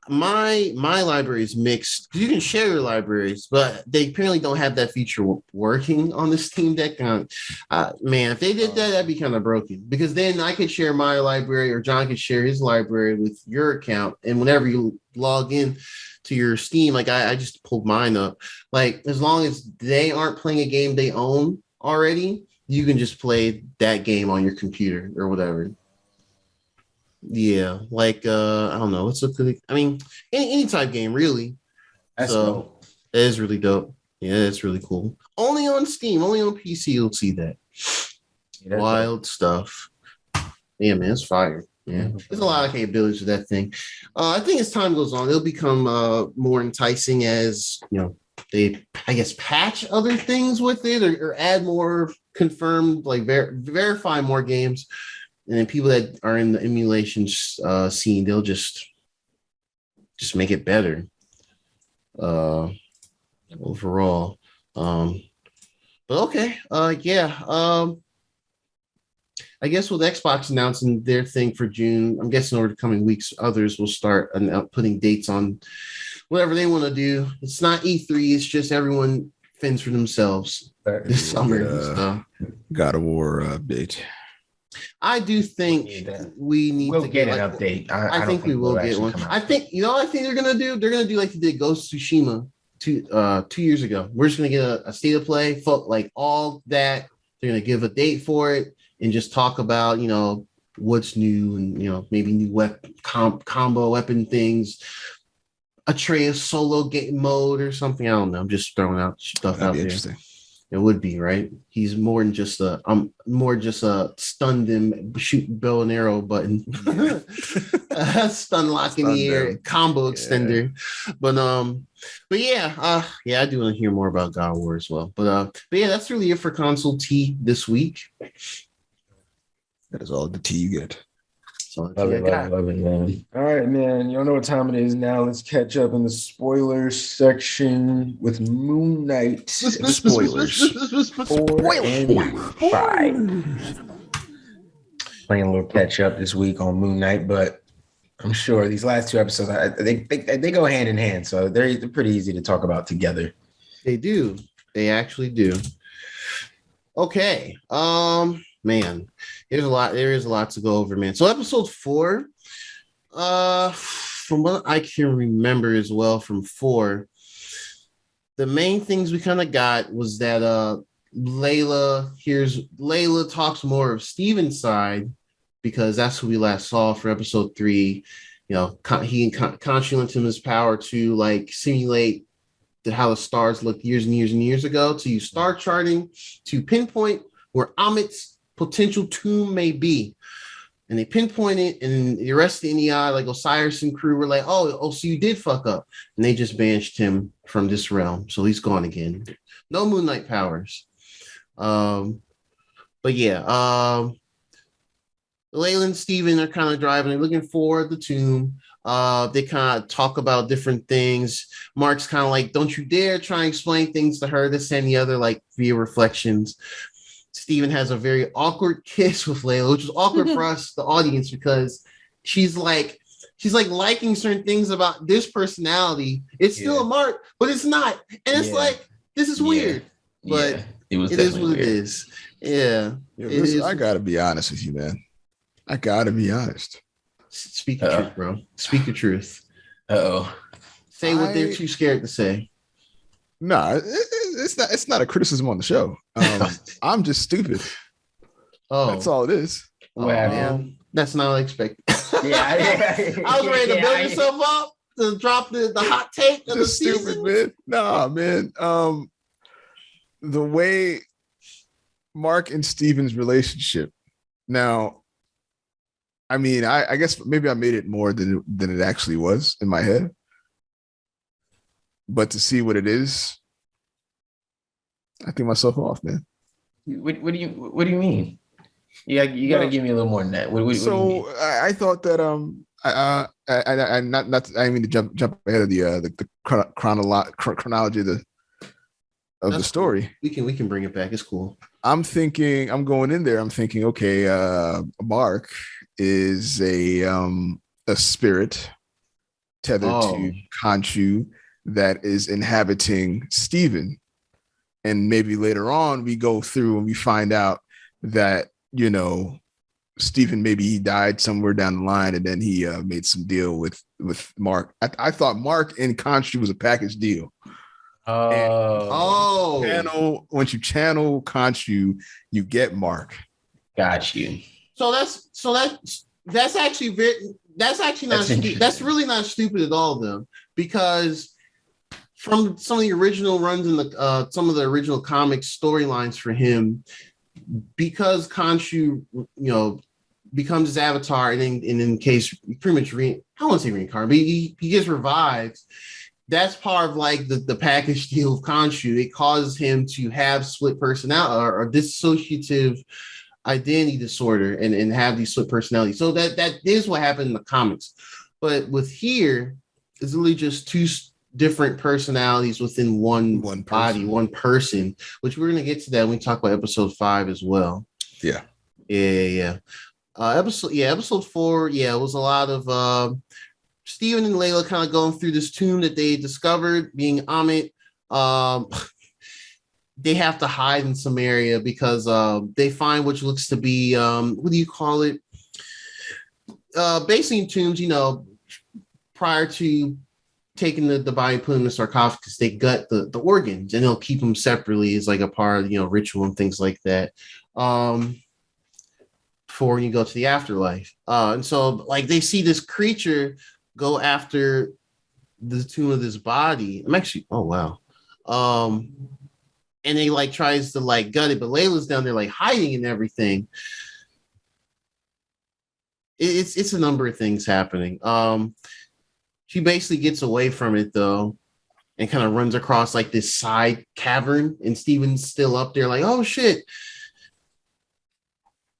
my library is mixed. You can share your libraries, but they apparently don't have that feature working on the Steam Deck. Man, if they did that, that'd be kind of broken. Because then I could share my library, or John could share his library with your account, and whenever you log in to your Steam, like I just pulled mine up. Like, as long as they aren't playing a game they own already, you can just play that game on your computer or whatever. Yeah, like I don't know. What's a good? I mean, any type game really. That's dope. That is really dope. Yeah, it's really cool. Only on Steam, only on PC, you'll see that. Wild stuff. Yeah, man, it's fire. Yeah, there's a lot of capabilities with that thing. I think as time goes on, it'll become more enticing as they, I guess, patch other things with it or add more confirmed, like verify more games. And then people that are in the emulation scene, they'll just make it better overall. But okay, I guess with Xbox announcing their thing for June, I'm guessing over the coming weeks, others will start putting dates on whatever they want to do. It's not E3; it's just everyone fends for themselves this summer and stuff. God of War update. I do think we need to get an update. I think we will get one. I think they're gonna do. They're gonna do like they did Ghost of Tsushima 2 years ago. We're just gonna get a state of play, like all that. They're gonna give a date for it and just talk about what's new and maybe new combo weapon things. Atreus solo game mode or something. I don't know. I'm just throwing out stuff out there. Interesting. It would be, right? He's more than just a stun them, shoot bow and arrow button, stun lock in the air, combo extender. But yeah, I do want to hear more about God of War as well. But yeah, that's really it for console tea this week. That is all the tea you get. Love it, man. All right, man. You don't know what time it is now. Let's catch up in the spoilers section with Moon Knight. Spoilers. 4 and 5. Playing a little catch up this week on Moon Knight, but I'm sure these last 2 episodes, they go hand in hand, so they're pretty easy to talk about together. They do. They actually do. Okay. Man, there is a lot to go over, man. So episode 4, from what I can remember as well from 4, the main things we kind of got was that Layla talks more of Steven's side, because that's who we last saw for episode 3. You know, he Khonshu lent him his power to like simulate how the stars looked years and years and years ago, to use star charting to pinpoint where Amit's potential tomb may be. And they pinpoint it, and the rest of the NEI, like Osiris and crew, were like, oh, so you did fuck up. And they just banished him from this realm. So he's gone again. No Moon Knight powers. But yeah, Layla and Steven are kind of driving. They're looking for the tomb. They kind of talk about different things. Mark's kind of like, don't you dare try and explain things to her, this and the other, like via reflections. Steven has a very awkward kiss with Layla, which is awkward for us, the audience, because she's like liking certain things about this personality. It's still a Mark, but it's not. And it's like, this is weird. But it is what it is. Yeah. Listen, I gotta be honest with you, man. I gotta be honest. Speak the truth, bro. Speak the truth. Say what they're too scared to say. No, it's not a criticism on the show. I'm just stupid. That's all it is. That's not expected. I was ready to build yourself up to drop the hot take of the season. Stupid, man. Nah, man. The way Mark and Steven's relationship. Now, I mean, I guess maybe I made it more than it actually was in my head. But to see what it is, I think myself off, man. What do you mean? You got to give me a little more than that. What do you mean? I thought that I didn't mean to jump ahead of the chronology of the story. We can bring it back. It's cool. I'm going in there. I'm thinking, okay, Mark is a spirit tethered to Khonshu that is inhabiting Steven. And maybe later on we go through and we find out that, you know, Steven, maybe he died somewhere down the line and then he made some deal with Mark. I thought Mark and Khonshu was a package deal. Once you channel Khonshu, you get Mark. Got you. So that's actually not stupid. That's really not stupid at all, though, because from some of the original runs in some of the original comic storylines for him, because Khonshu, you know, becomes his avatar, and in case pretty much I don't want to say reincarnated, but he gets revived. That's part of like the package deal of Khonshu. It causes him to have split personality or dissociative identity disorder and have these split personalities. So that is what happened in the comics. But with here, it's really just two different personalities within one body, one person, which we're going to get to that when we talk about episode 5 as well. Yeah. Episode 4, it was a lot of Steven and Layla kind of going through this tomb that they discovered, being Amit. They have to hide in some area because they find which looks to be, what do you call it? Basically in tombs, you know, prior to taking the body, putting in the sarcophagus, they gut the organs and they'll keep them separately as like a part of, you know, ritual and things like that. Before you go to the afterlife. And so like they see this creature go after the tomb of this body. I'm actually, oh wow. And they like tries to like gut it, but Layla's down there like hiding and everything. It's a number of things happening. She basically gets away from it though, and kind of runs across like this side cavern, and Steven's still up there like, oh shit.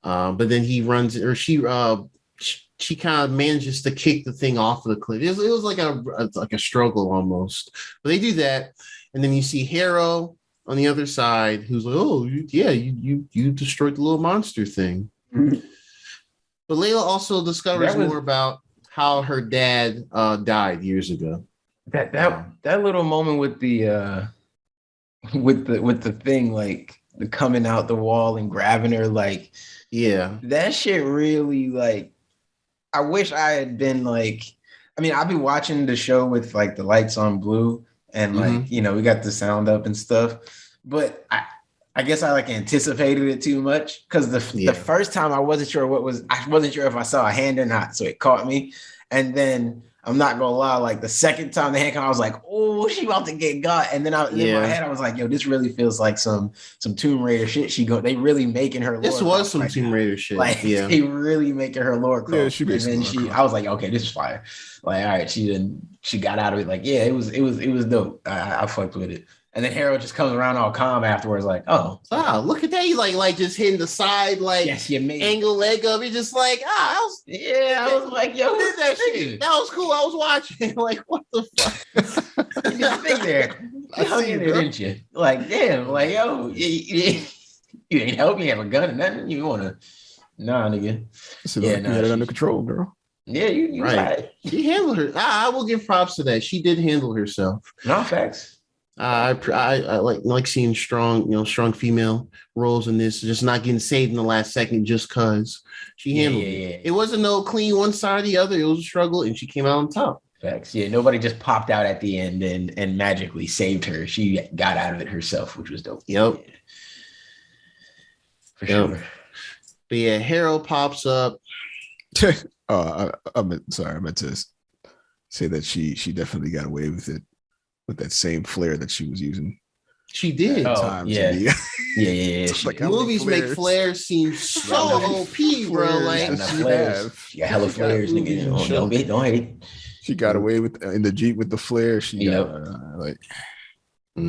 But then he runs, or she kind of manages to kick the thing off of the cliff. It was like a struggle almost. But they do that, and then you see Harrow on the other side, who's like, "Oh, you destroyed the little monster thing." Mm-hmm. But Layla also discovers more about how her dad died years ago. That little moment with the thing, like the coming out the wall and grabbing her, like, yeah, that shit really, like, I wish I had been like, I mean, I've been watching the show with like the lights on blue and like, you know, we got the sound up and stuff, but I guess I like anticipated it too much because the first time I wasn't sure if I saw a hand or not, so it caught me. And then I'm not gonna lie, like the second time the hand came, I was like, "Oh, she about to get got." And then in my head, I was like, "Yo, this really feels like some Tomb Raider shit." They really making her. This was some Tomb Raider shit. Like they really making her lore cross. Yeah, she basically. I was like, "Okay, this is fire." Like, all right, she got out of it. Like, yeah, it was dope. I fucked with it. And then Harold just comes around all calm afterwards, like, oh, look at that. He's like just hitting the side, like angle leg up. He's just like, I was like, yo, who did that shit? That was cool. I was watching. Like, what the fuck? You just think there. I hung in there, didn't you? Like, damn, like, yo, you ain't help me have a gun or nothing. You wanna nigga. So you had it under control, girl. Yeah, you right. She handled her. I will give props to that. She did handle herself. No facts. I like seeing strong female roles in this, just not getting saved in the last second just because she handled it. Yeah. It wasn't no clean one side or the other. It was a struggle, and she came out on top. Facts. Yeah, nobody just popped out at the end and magically saved her. She got out of it herself, which was dope. Yep. Yeah. For sure. But yeah, Harold pops up. I meant to say that she definitely got away with it. With that same flair that she was using. She did. Yeah. Like movies make flares seem so OP, bro. Like, yeah, hella flares, nigga. Don't hate. She got away with in the Jeep with the flare. She got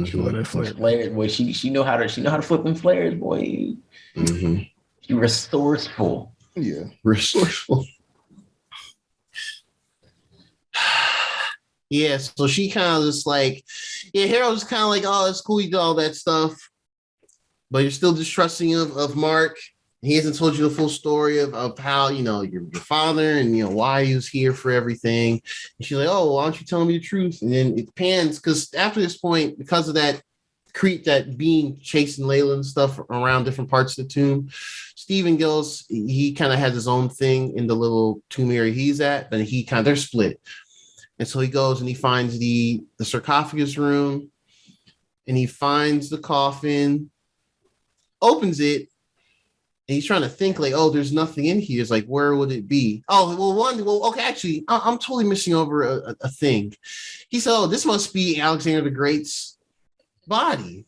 she let it flare. Flares, boy. She know how to flip them flares, boy. Mm-hmm. She resourceful. Yeah, resourceful. Yeah, so she kind of just like, Harold's kind of like, oh, it's cool, you do all that stuff, but you're still distrusting of Mark. He hasn't told you the full story of how, your father and, why he was here for everything. And she's like, oh, why don't you tell me the truth? And then it pans, because after this point, because of that creep that being chasing Layla and stuff around different parts of the tomb, Stephen goes, he kind of has his own thing in the little tomb area he's at, but they're split. And so he goes and he finds the sarcophagus room, and he finds the coffin, opens it, and he's trying to think like, oh, there's nothing in here. It's like, where would it be? Oh, okay, actually, I'm totally missing over a thing. He said, oh, this must be Alexander the Great's body.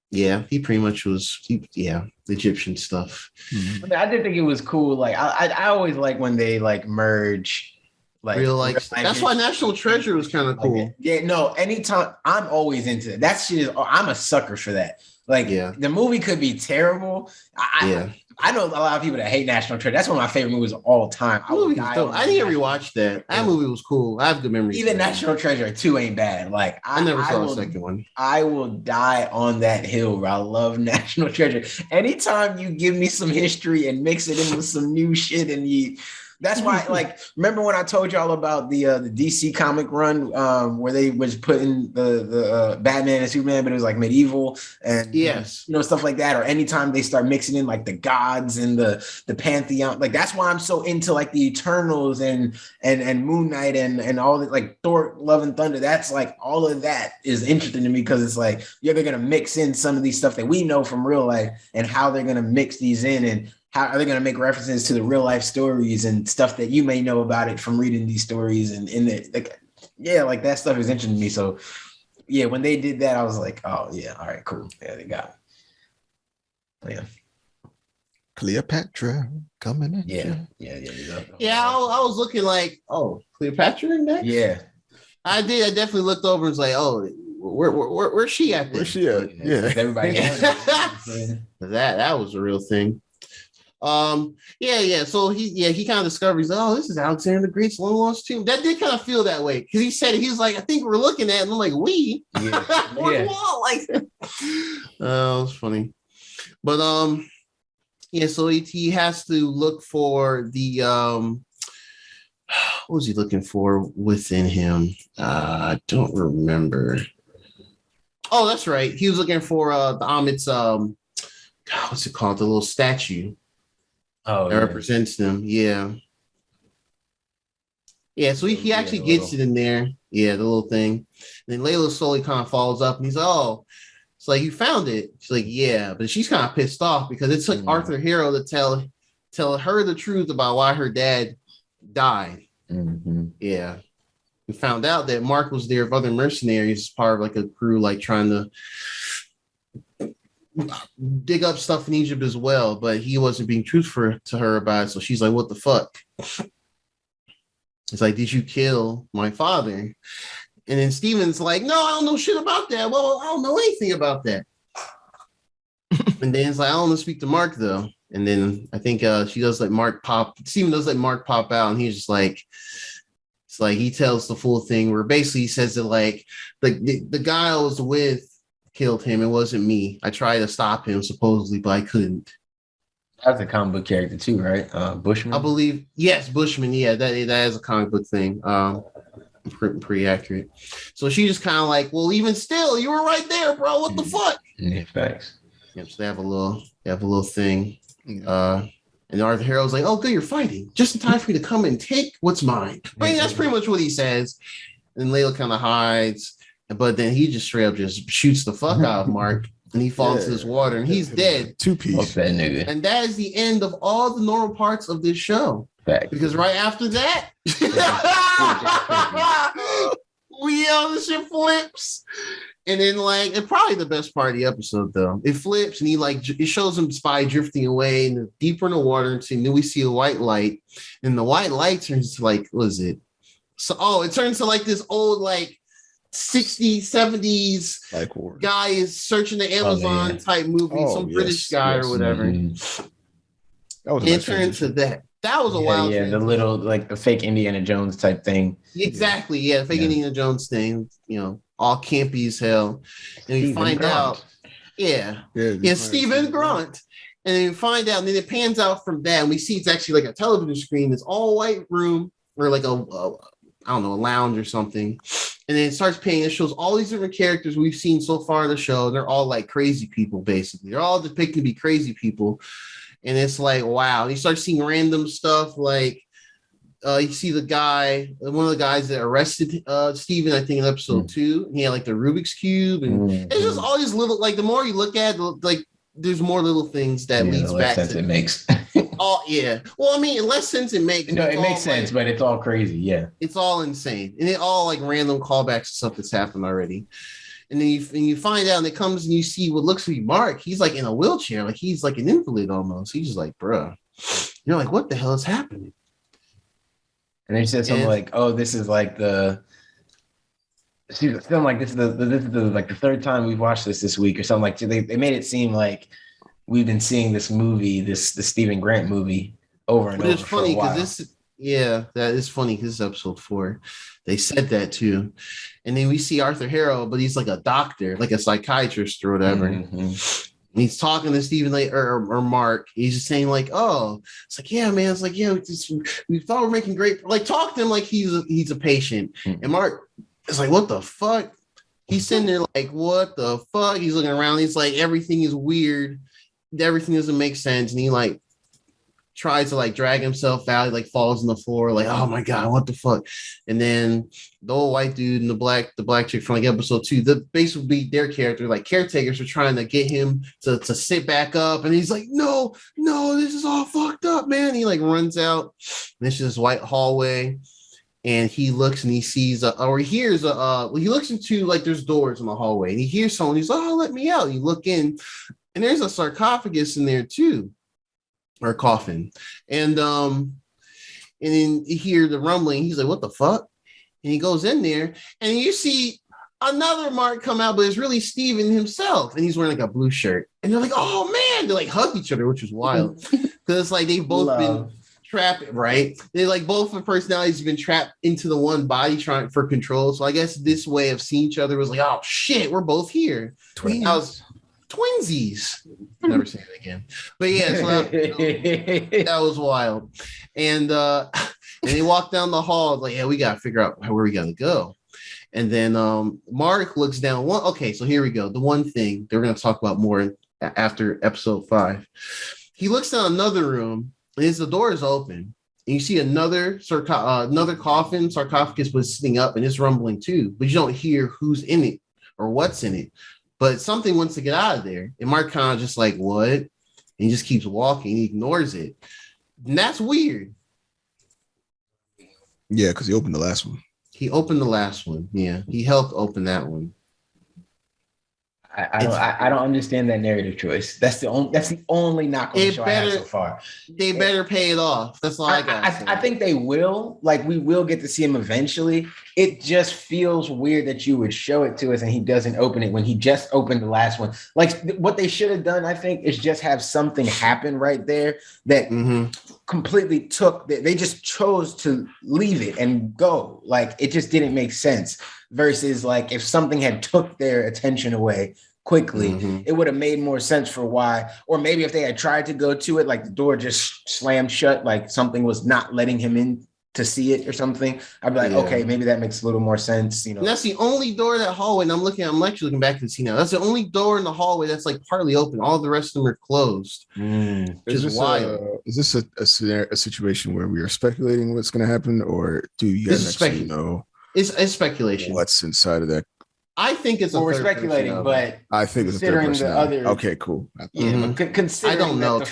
Yeah, he pretty much was, the Egyptian stuff. Mm-hmm. I mean, I did think it was cool. Like, I always like when they like merge, like real life. That's why National Treasure was kind of cool. Anytime, I'm always into it. That shit I'm a sucker for that. Like, the movie could be terrible. I know a lot of people that hate National Treasure. That's one of my favorite movies of all time. I need to rewatch that. That movie was cool. I have good memories. Even National Treasure 2 ain't bad. Like, I never saw the second one. I will die on that hill, bro. I love National Treasure. Anytime you give me some history and mix it in with some new shit, and that's why, like, remember when I told y'all about the DC comic run where they was putting the Batman and Superman, but it was like medieval and stuff like that. Or anytime they start mixing in like the gods and the pantheon, like that's why I'm so into like the Eternals and Moon Knight and all the like Thor, Love and Thunder. That's like all of that is interesting to me because it's like they're gonna mix in some of these stuff that we know from real life and how they're gonna mix these in and how are they going to make references to the real life stories and stuff that you may know about it from reading these stories and in it, like that stuff is interesting to me. So when they did that, I was like, oh yeah, all right, cool. Yeah, they got it. Yeah. Cleopatra coming in. Yeah. I was looking like, oh, Cleopatra in that? Yeah. I did. I definitely looked over and was like, oh, where's she at? Where's she at? Yeah. Everybody. That was a real thing. So he kind of discovers, oh, this is Alexander the Great's long lost tomb. That did kind of feel that way because he said he was like, I think we're looking at it. And I'm like, we like oh, it's funny. But so he has to look for the what was he looking for within him? I don't remember. Oh, that's right. He was looking for the Amit's what's it called? The little statue. Oh, that represents them. Yeah. So he actually gets it in there. Yeah, the little thing. And then Layla slowly kind of follows up and he's like, oh, it's like, you found it. She's like, yeah, but she's kind of pissed off because it took Arthur Harrow to tell her the truth about why her dad died. Mm-hmm. Yeah. We found out that Mark was there with other mercenaries as part of like a crew, like trying to dig up stuff in Egypt as well, but he wasn't being truthful to her about it. So she's like, what the fuck? It's like, did you kill my father? And then Steven's like, no, I don't know shit about that. Well, I don't know anything about that. And then it's like, I don't want to speak to Mark though. And then I think she does let Mark pop. Steven does let Mark pop out, and he's just like, it's like he tells the full thing where basically he says that like the guy I was with killed him. It wasn't me. I tried to stop him supposedly, but I couldn't. That's a comic book character too, right? Bushman. I believe, yes, Bushman. Yeah, that is a comic book thing. Pretty accurate. So she just kind of like, well, even still, you were right there, bro. What the fuck? Yeah, facts. Yep. So they have a little thing. And Arthur Harrow's like, oh, good, you're fighting. Just in time for me to come and take what's mine. But that's pretty much what he says. And Layla kind of hides. But then he just straight up just shoots the fuck out of Mark. And he falls into this water and he's dead. Two-piece. That nigga. And that is the end of all the normal parts of this show. Fact. Because right after that, the shit flips. And then, like, and probably the best part of the episode, though, it flips and it shows him Spy drifting away and deeper in the water. And then we see a white light, and the white light turns to like, what is it? So, it turns to like this old, like, 60s, 70s like guy is searching the Amazon type movie, some British guy or whatever. Mm-hmm. And it turned to that. That was a wild thing. The little, like, the fake Indiana Jones type thing. Exactly, yeah, fake Indiana Jones thing, all campy as hell. And you find out, Stephen Grant. And then you find out, and then it pans out from that, and we see it's actually like a television screen, this all white room, or like a lounge or something. And then it starts paying. It shows all these different characters we've seen so far in the show. They're all like crazy people, basically. They're all depicted to be crazy people. And it's like, wow. And you start seeing random stuff like you see one of the guys that arrested Steven, I think in episode 2. He had like the Rubik's Cube. And it's just all these little, like the more you look at, like there's more little things that leads back sense to it makes. Oh, yeah. Well, I mean, in less sense it makes. No, it makes sense, but it's all crazy. Yeah. It's all insane. And it all like random callbacks to stuff that's happened already. And then you find out, and it comes and you see what looks to be Mark. He's like in a wheelchair, like he's like an invalid almost. He's just like, bruh. You're like, what the hell is happening? And then she said something like, "Oh, this is like the." She was feeling like this is the third time we've watched this week or something. Like they made it seem like we've been seeing this movie, the Stephen Grant movie, over and over. It's funny because that is funny because it's episode 4. They said that too, and then we see Arthur Harrow, but he's like a doctor, like a psychiatrist or whatever. Mm-hmm. And he's talking to Stephen or Mark. He's just saying like, "Oh, it's like, yeah, man. It's like, yeah, we thought we're making great. Like, talk to him like he's a patient." Mm-hmm. And Mark is like, "What the fuck?" He's sitting there like, "What the fuck?" He's looking around. He's like, "Everything is weird. Everything doesn't make sense." And he like tries to like drag himself out. He like falls on the floor. Like, "Oh my god, what the fuck?" And then the old white dude and the black chick from like episode 2, the basically their character, like caretakers, are trying to get him to sit back up, and he's like, no, this is all fucked up, man. And he like runs out, and it's this white hallway, and he looks and he sees he hears he looks into like there's doors in the hallway, and he hears someone. He's like, "Oh, let me out." You look in, and there's a sarcophagus in there too, or coffin, and then you hear the rumbling. He's like, "What the fuck?" And he goes in there, and you see another Mark come out, but it's really Steven himself, and he's wearing like a blue shirt. And they're like, "Oh man!" They like hug each other, which is wild because like they've both been trapped, right? They like both the personalities have been trapped into the one body trying for control. So I guess this way of seeing each other was like, "Oh shit, we're both here." Twinsies. Never say it again. But yeah, so that was wild. And they walk down the hall like, "Yeah, we gotta figure out where we gotta go." And then Mark looks down. Okay, so here we go. The one thing they're gonna talk about more after episode 5. He looks down another room, and the door is open, and you see another sarcophagus was sitting up and it's rumbling too, but you don't hear who's in it or what's in it. But something wants to get out of there. And Mark kind of just like, what? And he just keeps walking. He ignores it. And that's weird. Yeah, because he opened the last one. He opened the last one. Yeah, he helped open that one. I don't understand that narrative choice. That's the only knock on the show I have so far. They better pay it off. That's all I got. I think they will. Like, we will get to see him eventually. It just feels weird that you would show it to us and he doesn't open it when he just opened the last one. Like, what they should have done, I think, is just have something happen right there that completely they just chose to leave it and go. Like, it just didn't make sense. Versus, like, if something had took their attention away quickly, it would have made more sense for why. Or maybe if they had tried to go to it, like the door just slammed shut, like something was not letting him in to see it or something, I'd be like, okay, maybe that makes a little more sense, you know. And that's the only door in that hallway. And I'm actually looking back to the scene now. That's the only door in the hallway that's like partly open. All the rest of them are closed. Is this a situation where we are speculating what's going to happen, or do you guys actually know? It's speculation. What's inside of that? I think it's we're speculating, but I think it's considering the other. Okay, cool. But considering I don't know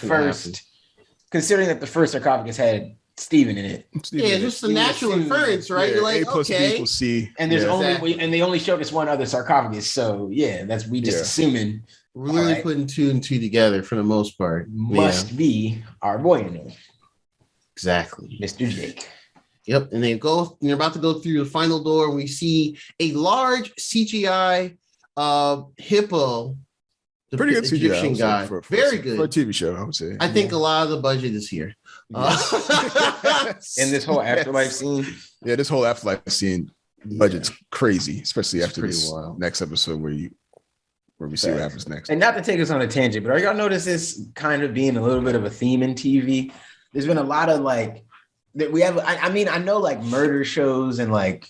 considering that the first sarcophagus had Steven in it. It's just a natural inference, right? You're like, okay. B = C. And there's and they only showed us one other sarcophagus, so we just assuming. We're really putting 2 and 2 together for the most part. Must be our boy in there. Exactly, Mr. Jake. Yep, and they're about to go through the final door. We see a large CGI hippo. The pretty good Egyptian CGI, guy. Very good for a TV show, I would say. I think a lot of the budget is here. In this whole afterlife scene. Yeah, this whole afterlife scene budget's crazy, especially after this next episode where we see what happens next. And not to take us on a tangent, but are y'all notice this kind of being a little bit of a theme in TV? There's been a lot of like that we have. I mean, I know like murder shows and like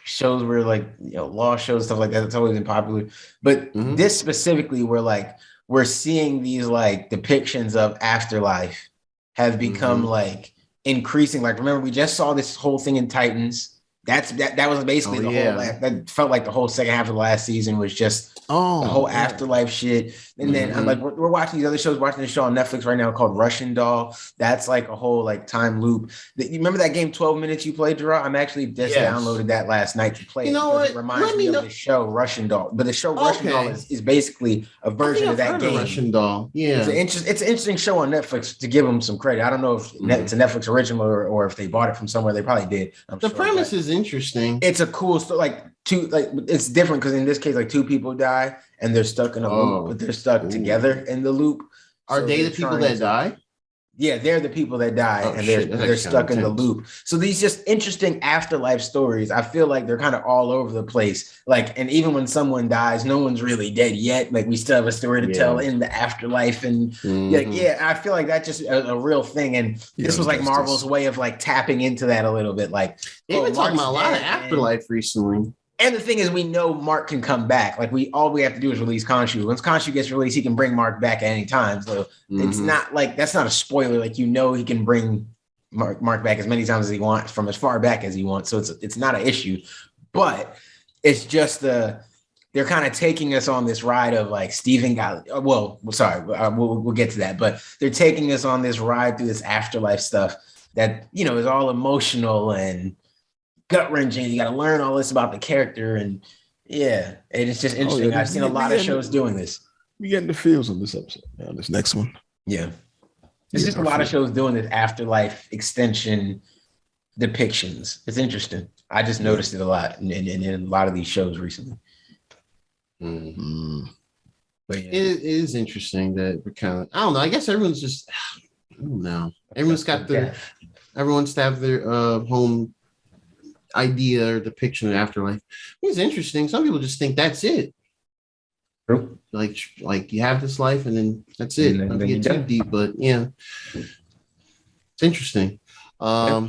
shows where like, you know, law shows, stuff like that. It's always been popular. But this specifically, we're seeing these like depictions of afterlife have become like increasing. Like, remember, we just saw this whole thing in Titans. That was basically whole. That felt like the whole second half of the last season was just the whole afterlife shit. And then I'm like, we're watching these other shows. Watching this show on Netflix right now called Russian Doll. That's like a whole like time loop. You remember that game 12 Minutes you played, Gerard? I'm actually just downloaded that last night to play. You know what? It reminds me of the show Russian Doll. But the show Russian Doll is basically a version of that game. Russian Doll. Yeah, it's an interesting show on Netflix, to give them some credit. I don't know if it's a Netflix original or if they bought it from somewhere. They probably did. The premise is interesting. It's a cool story. It's different because in this case, like 2 people die and they're stuck in a loop, but they're stuck together in the loop. Are they the people that die? Yeah, they're the people that die and they're stuck in the loop. So these just interesting afterlife stories, I feel like they're kind of all over the place. Like, and even when someone dies, no one's really dead yet. Like, we still have a story to tell in the afterlife. And I feel like that's just a real thing. And this was like Marvel's way of like tapping into that a little bit. Like, they've been talking about a lot of afterlife recently. And the thing is, we know Mark can come back. Like, all we have to do is release Khonshu. Once Khonshu gets released, he can bring Mark back at any time. So it's not like, that's not a spoiler. Like, you know, he can bring Mark back as many times as he wants from as far back as he wants. So it's not an issue. But it's just they're kind of taking us on this ride of like Stephen got. We'll get to that. But they're taking us on this ride through this afterlife stuff that, you know, is all emotional and gut-wrenching. You got to learn all this about the character, and it's just interesting. I've seen a lot of shows doing this. We getting the feels on this episode. This next one, it's just a lot of shows doing this afterlife extension depictions. It's interesting. I just noticed it a lot in a lot of these shows recently. But it is interesting that we're kind of, I don't know. I guess everyone's just, I don't know. Everyone's got everyone's to have their home idea or depiction of afterlife. It's interesting. Some people just think that's it. True. Like you have this life and then that's it. Not to get too deep, but it's interesting. But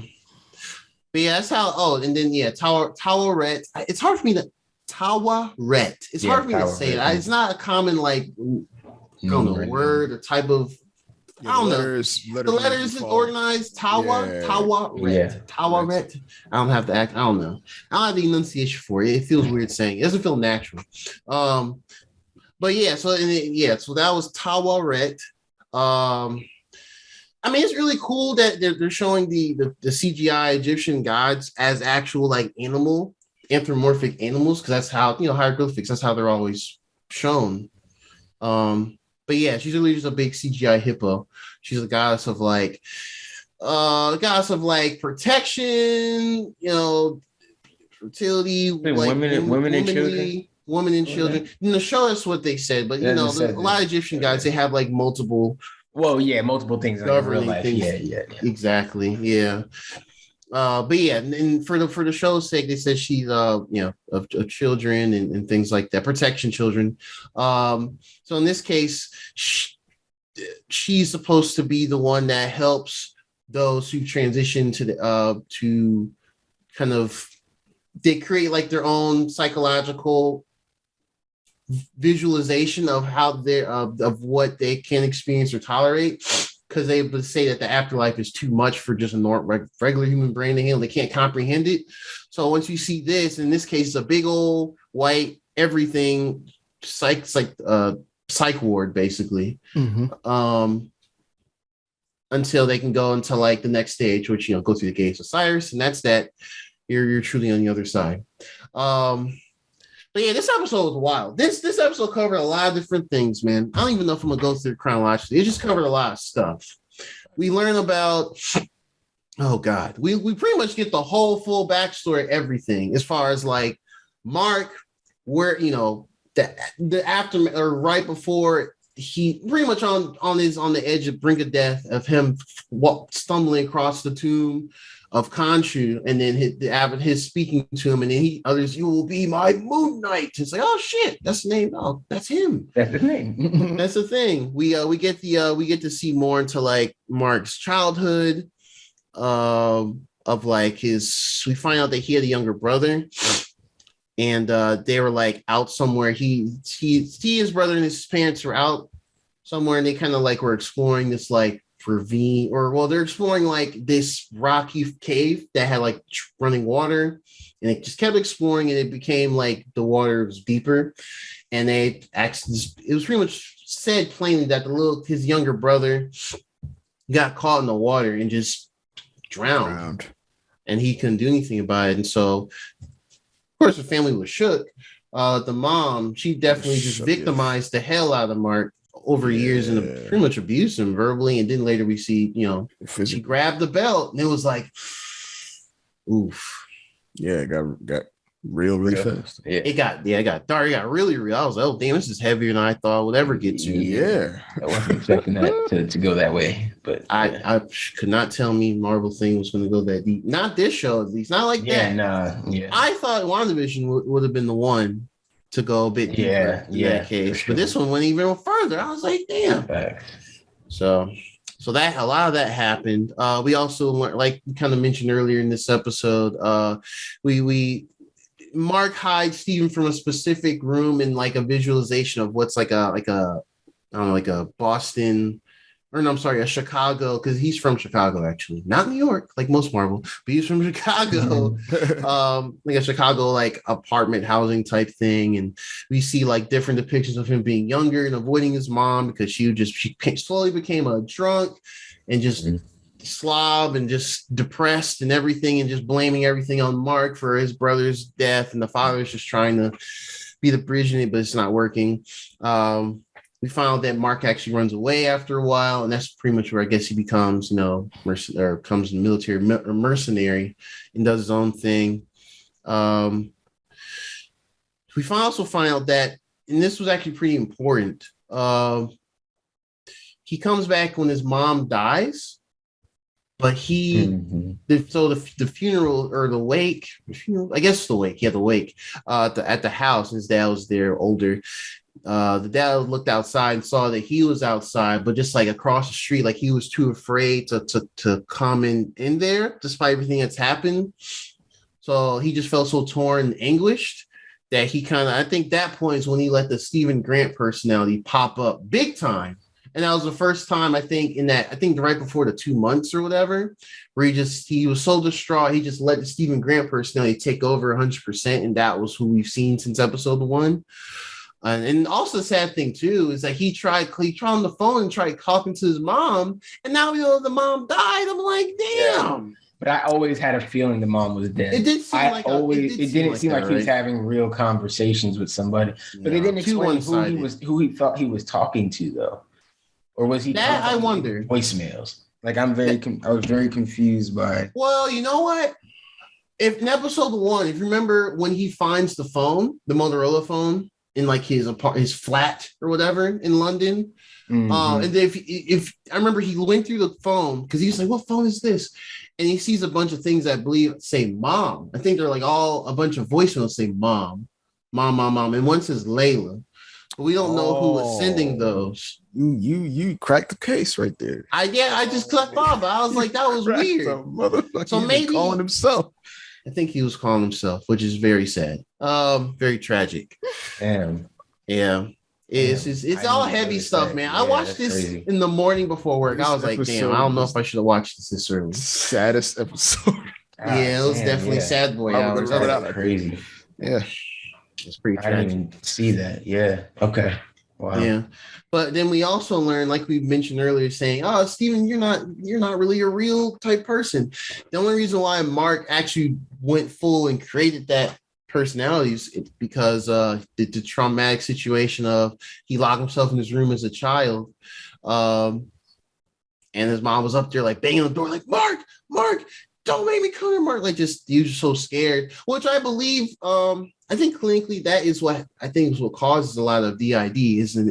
that's how. And then Tawaret. It's hard for me to Tawaret. It's hard for me to say it. It's not a common word or type of I don't know. The letters is organized. Tawaret. I don't have the act. I don't know. I don't have the enunciation for it. It feels weird saying. It doesn't feel natural. But yeah. So that was Tawaret. I mean, it's really cool that they're showing the CGI Egyptian gods as actual like anthropomorphic animals, because that's how, hieroglyphics, that's how they're always shown. But yeah, she's really just a big CGI hippo. She's a goddess of protection, fertility, women and children. Women and children. In the show, that's what they said. But a lot of Egyptian gods, they have like multiple. Well, yeah, multiple things governing in real life. Things. Yeah. Exactly. Yeah. But yeah, and for the show's sake, they said she's of children and things like that, protection children. So in this case, she's supposed to be the one that helps those who transition to kind of, they create like their own psychological visualization of how they're of what they can experience or tolerate, because they would say that the afterlife is too much for just a regular human brain to handle. They can't comprehend it. So once you see this, in this case, it's a big old white everything psych ward basically. Mm-hmm. Until they can go into like the next stage, which go through the gates of Cyrus, and that's that. You're truly on the other side. But yeah, this episode was wild. This episode covered a lot of different things, man. I don't even know if I'm gonna go through it chronologically. It just covered a lot of stuff. We learn about, oh God, we pretty much get the whole full backstory of everything, as far as like Mark, where the aftermath, or right before he pretty much on the edge of brink of death, of him stumbling across the tomb of Khonshu, and then his speaking to him, and then you will be my Moon Knight. It's like, oh shit, that's the name. Oh, that's him. That's the thing. That's the thing. We get to see more into like Mark's childhood, of like we find out that he had a younger brother, and they were like out somewhere. His brother and his parents were out somewhere, and they kind of like were exploring this like ravine, they're exploring like this rocky cave that had like running water, and it just kept exploring, and it became like the water was deeper, and it was pretty much said plainly that his younger brother got caught in the water and just drowned, and he couldn't do anything about it. And so of course the family was shook. The mom, she definitely just victimized the hell out of Mark over years, and pretty much abused him verbally. And then later we see, she grabbed the belt, and it was like, oof. Yeah, it got real really fast. Yeah. It got dark. It got really real. I was like, oh damn, this is heavier than I thought I would ever get to. Yeah. I wasn't expecting that to go that way. But I could not tell me Marvel thing was going to go that deep. Not this show, at least. Not like that. Yeah. I thought WandaVision would have been the one to go a bit deeper in that case. Sure. But this one went even further. I was like, damn. So that a lot of that happened. We also learned, like we kind of mentioned earlier in this episode, Mark hides Steven from a specific room in like a visualization of what's like a Boston, or no, I'm sorry, a Chicago, because he's from Chicago, actually, not New York, like most Marvel, but he's from Chicago, like a Chicago, like apartment housing type thing. And we see like different depictions of him being younger and avoiding his mom because she slowly became a drunk and just slob and just depressed and everything, and just blaming everything on Mark for his brother's death. And the father's just trying to be the bridge in it, but it's not working. We found out that Mark actually runs away after a while, and that's pretty much where I guess he becomes, becomes military mercenary and does his own thing. We also find out that, and this was actually pretty important, he comes back when his mom dies, but the funeral or the wake, I guess the wake, the wake at the house. His dad was there, older. The dad looked outside and saw that he was outside, but just like across the street, like he was too afraid to come in there despite everything that's happened. So he just felt so torn and anguished that he I think that point is when he let the Stephen Grant personality pop up big time. And that was the first time I think right before the 2 months or whatever, where he was so distraught, he just let the Stephen Grant personality take over 100%. And that was who we've seen since episode 1. And also the sad thing too is that he tried on the phone and tried talking to his mom, and now the mom died. I'm like, damn. Yeah. But I always had a feeling the mom was dead. It did seem it didn't seem like he was having real conversations with somebody. But they didn't explain who he thought he was talking to though. Or was he? That I wonder. Voicemails. Like I was very confused by. Well, you know what? If in episode 1, if you remember when he finds the phone, the Motorola phone in like his flat or whatever in London, and if I remember, he went through the phone because he's like, "What phone is this?" And he sees a bunch of things that I believe say "mom." I think they're like all a bunch of voicemails say "mom, mom, mom, mom," and one says Layla. We don't know who was sending those. You cracked the case right there. I just clicked off. I was like, that was weird. So maybe calling himself. I think he was calling himself, which is very sad. Very tragic. Damn. Yeah. It's all heavy stuff, man. I watched this crazy. In the morning before work. I was like, damn, I don't know if I should have watched this early. Saddest episode. Yeah, it was definitely sad boy hours. Crazy. Yeah. It's pretty tragic. I didn't even see that. Yeah. Okay. Wow. Yeah. But then we also learned, like we mentioned earlier, saying, "Oh, Steven, you're not really a real type person." The only reason why Mark actually went full and created that personality is because the traumatic situation of he locked himself in his room as a child, and his mom was up there like banging on the door, like, "Mark, don't make me come here, Mark." Like, just he was so scared, which I believe. I think clinically that is what causes a lot of DID is an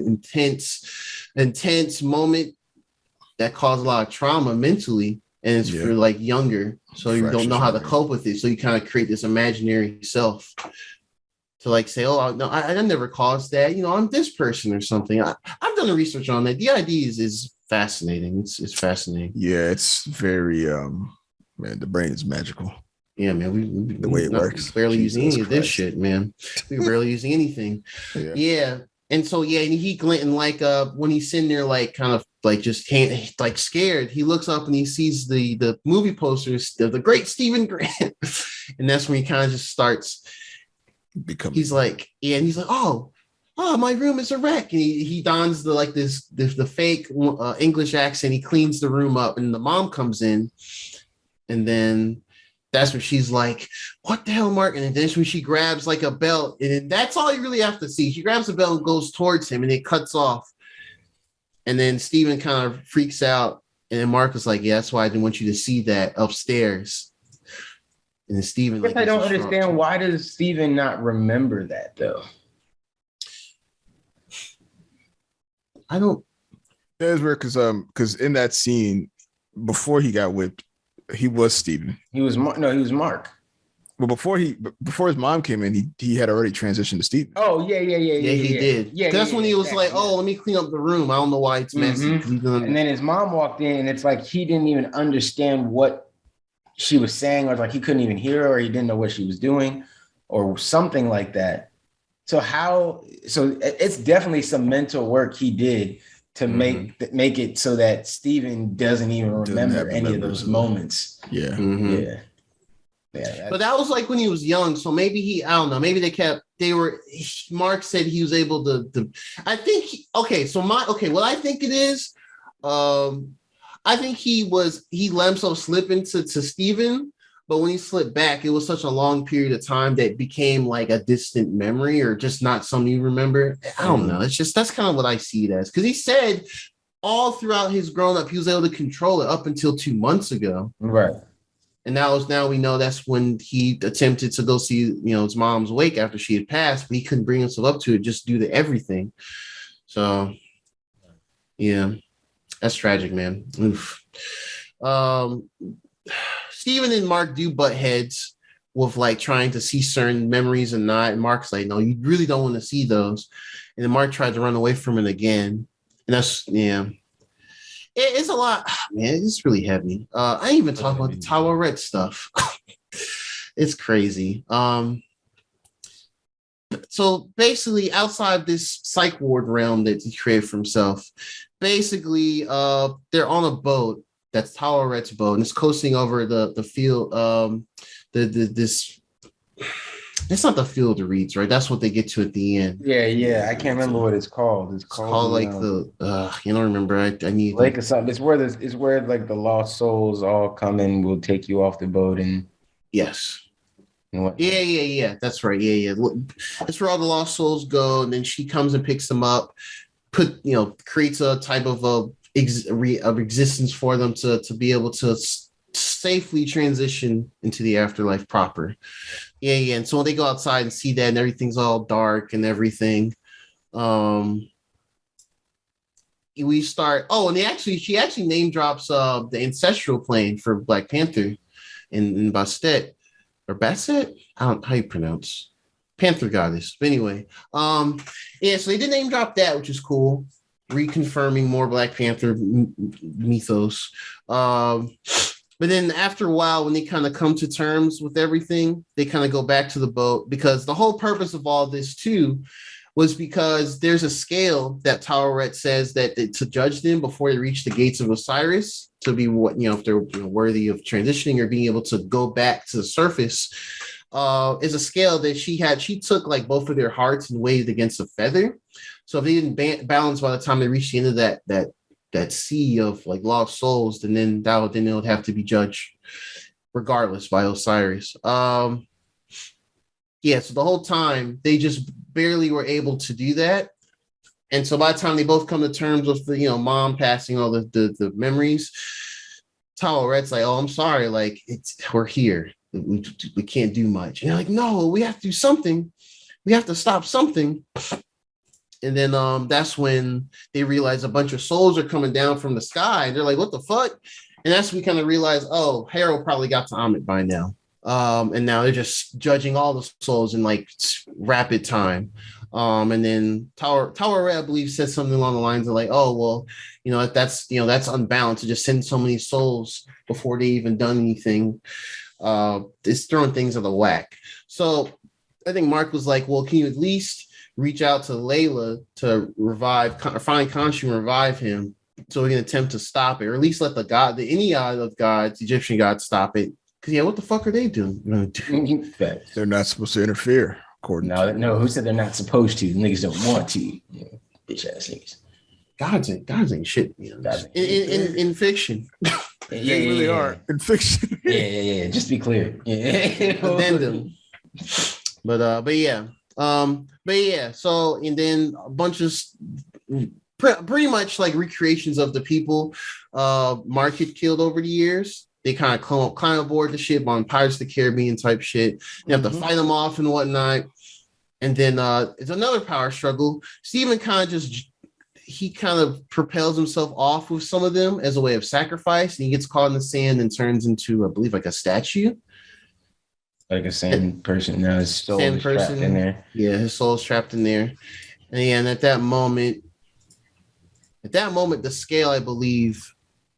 intense moment that causes a lot of trauma mentally, and it's for like younger, so you don't know how to cope with it. So you kind of create this imaginary self to like say, "Oh no, I never caused that. I'm this person or something." I've done the research on that. DID is fascinating. It's fascinating. Yeah, it's very man. The brain is magical. Yeah, man. We the way it works. Barely using any of this shit, man. We're barely using anything. Yeah. And so and he Glinton, like when he's sitting there like kind of like just can't like scared, he looks up and he sees the movie posters of the great Stephen Grant. And that's when he kind of just starts becoming. He's like, oh, my room is a wreck. And he dons the fake English accent. He cleans the room up, and the mom comes in, and then that's when she's like, "What the hell, Mark?" And then when she grabs like a belt, and that's all you really have to see. She grabs the belt and goes towards him, and it cuts off. And then Steven kind of freaks out. And then Mark was like, "Yeah, that's why I didn't want you to see that upstairs." And then Steven, I don't understand, why does Steven not remember that though? I don't. That is weird because in that scene before he got whipped, he was Steven. He was Mark. Well, before his mom came in, he had already transitioned to Steven. Oh yeah. He did. Yeah, that's when he was like, "Oh, let me clean up the room. I don't know why it's messy." And then his mom walked in, and it's like he didn't even understand what she was saying, or like he couldn't even hear her, or he didn't know what she was doing, or something like that. So it's definitely some mental work he did to make it so that Steven doesn't even remember any of those moments. Yeah. Mm-hmm. Yeah. But that was like when he was young. So maybe I don't know. Maybe Mark said he was able to I think, what I think it is, I think he let himself slip into Steven, but when he slipped back, it was such a long period of time that it became like a distant memory or just not something you remember. I don't know. It's just, that's kind of what I see it as. Because he said all throughout his growing up, he was able to control it up until 2 months ago. Right. And now we know that's when he attempted to go see, his mom's wake after she had passed, but he couldn't bring himself up to it, just do everything. So, yeah, that's tragic, man. Oof. Steven and Mark do butt heads with like trying to see certain memories and not. And Mark's like, "No, you really don't want to see those." And then Mark tried to run away from it again. And that's, it's a lot, man. It's really heavy. I didn't even talk about the Tower Red stuff. It's crazy. so basically, outside this psych ward realm that he created for himself, basically, they're on a boat. That's Toweret's boat, and it's coasting over the field. This. It's not the Field of Reeds, right? That's what they get to at the end. Yeah. I can't remember what it's called. It's called like you don't remember. I need Lake or something. It's where like the lost souls all come and will take you off the boat and yes. And what? Yeah. That's right. Yeah. That's where all the lost souls go, and then she comes and picks them up, creates a type of existence for them to be able to safely transition into the afterlife proper. Yeah. And so when they go outside and see that and everything's all dark and everything, we start. Oh, and she actually name drops the ancestral plane for Black Panther in Bastet or Basset. I don't know how you pronounce Panther Goddess. But anyway, so they did name drop that, which is cool. Reconfirming more Black Panther mythos. But then after a while, when they kind of come to terms with everything, they kind of go back to the boat, because the whole purpose of all this too was because there's a scale that Taweret says that to judge them before they reach the gates of Osiris, to be if they're worthy of transitioning or being able to go back to the surface, is a scale that she took like both of their hearts and weighed against a feather. So if they didn't balance by the time they reached the end of that sea of like lost souls, then it would have to be judged regardless by Osiris. So the whole time they just barely were able to do that. And so by the time they both come to terms with the mom passing all the memories, Tawaret's like, oh, I'm sorry, like we're here. We can't do much. And they're like, no, we have to do something. We have to stop something. And then that's when they realize a bunch of souls are coming down from the sky. They're like, what the fuck? And that's when we kind of realize, oh, Harold probably got to Amit by now. And now they're just judging all the souls in like rapid time. And then Tower, I believe, said something along the lines of like, oh, well, that's unbalanced to just send so many souls before they even done anything. It's throwing things out of whack. So I think Mark was like, well, can you at least reach out to Layla to find Khonshu and revive him, so we can attempt to stop it, or at least let any god of gods, Egyptian gods, stop it. Because what the fuck are they doing? They're not supposed to interfere. No, who said they're not supposed to? The niggas don't want to. Bitch ass niggas. Gods ain't shit. In fiction. They really are in fiction. Yeah. Just be clear. Addendum. But yeah. So, and then a bunch of pretty much like recreations of the people Mark had killed over the years. They kind of climb aboard the ship on Pirates of the Caribbean type shit. You have to fight them off and whatnot. And then it's another power struggle. Steven kind of propels himself off with some of them as a way of sacrifice. And he gets caught in the sand and turns into, I believe, like a statue. Like a sand person. No, his soul is trapped in there. Yeah, his soul's trapped in there. And at that moment, the scale, I believe,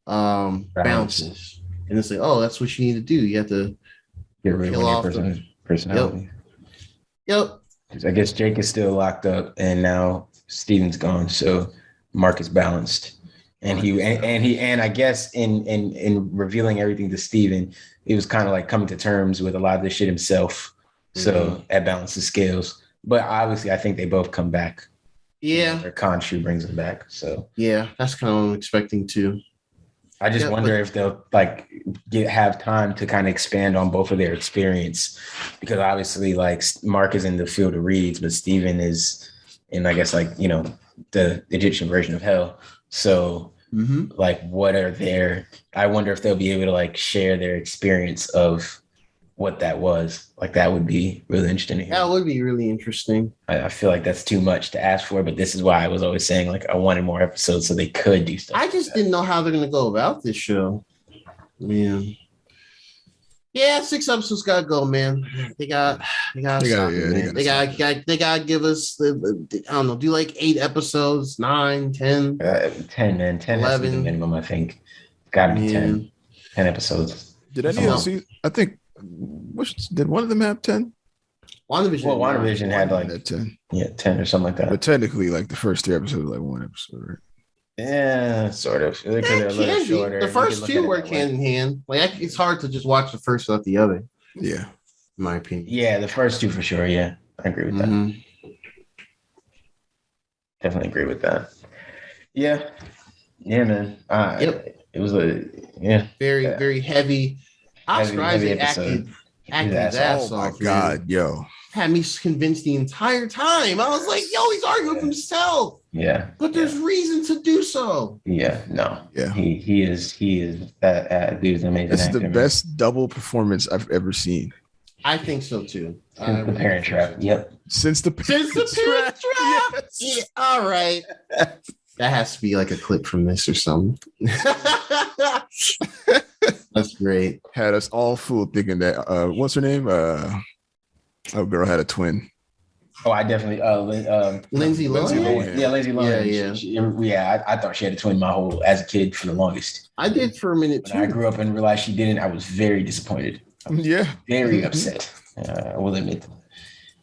bounces. And it's like, oh, that's what you need to do. You have to get rid of off your personality. Yep. I guess Jake is still locked up, and now Steven's gone. So Mark is balanced. And I guess in revealing everything to Steven, he was kind of like coming to terms with a lot of this shit himself. So that balances scales. But obviously, I think they both come back. Yeah. Their Khonshu brings them back. So yeah, that's kind of what I'm expecting too. I just wonder if they'll have time to kind of expand on both of their experience, because obviously like Mark is in the Field of Reeds, but Steven is in, I guess, the Egyptian version of hell. So what are I wonder if they'll be able to share their experience of what that was. That would be really interesting to hear. That would be really interesting. I feel like that's too much to ask for, but this is why I was always saying I wanted more episodes so they could do stuff. I just didn't know how they're going to go about this show. Man. Yeah, 6 episodes got to go, man. They got to give us I don't know, do 8 episodes, 9, 10. 10, man. 10 11 is the minimum, I think. It's got to be 10 episodes. Did any of see? I think. Did one of them have 10? WandaVision had like 10. Yeah, 10 or something like that. But technically, like the first 3 episodes were like one episode, right? Yeah, sort of. They're a little shorter. The first 2 work hand in hand. Like it's hard to just watch the first without the other. Yeah, in my opinion. Yeah, the first 2 for sure. Yeah, I agree with that. Definitely agree with that. Yeah, man. It was very heavy. Oscar Isaac acted his ass off. Oh my god, yo. Had me convinced the entire time. I was like, yo, he's arguing with himself. Yeah. But there's reason to do so. Yeah, no. Yeah. He is that dude's amazing. This is the best double performance I've ever seen. I think so too. Since the Parent Trap. Yep. Since the Parent Trap. Yes. Yeah, all right. That has to be like a clip from this or something. That's great. Had us all fooled thinking that what's her name? Girl had a twin. Oh, I definitely Lindsay Lohan. Yeah, Lindsay Lohan. I thought she had a twin as a kid for the longest. I did for a minute too. When I grew up and realized she didn't, I was very disappointed. Very upset. I will admit,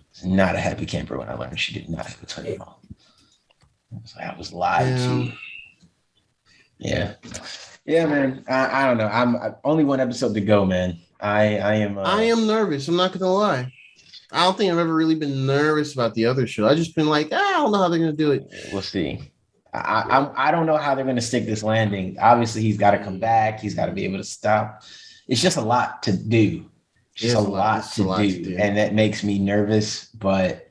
it's not a happy camper when I learned she did not have a twin at all. I was lied to. Yeah, man. I don't know. I'm only one episode to go, man. I am nervous. I'm not gonna lie. I don't think I've ever really been nervous about the other show. I've just been like, I don't know how they're gonna do it. We'll see. I don't know how they're gonna stick this landing. Obviously, he's got to come back. He's got to be able to stop. It's just a lot to do. It's just a lot to do, and that makes me nervous. But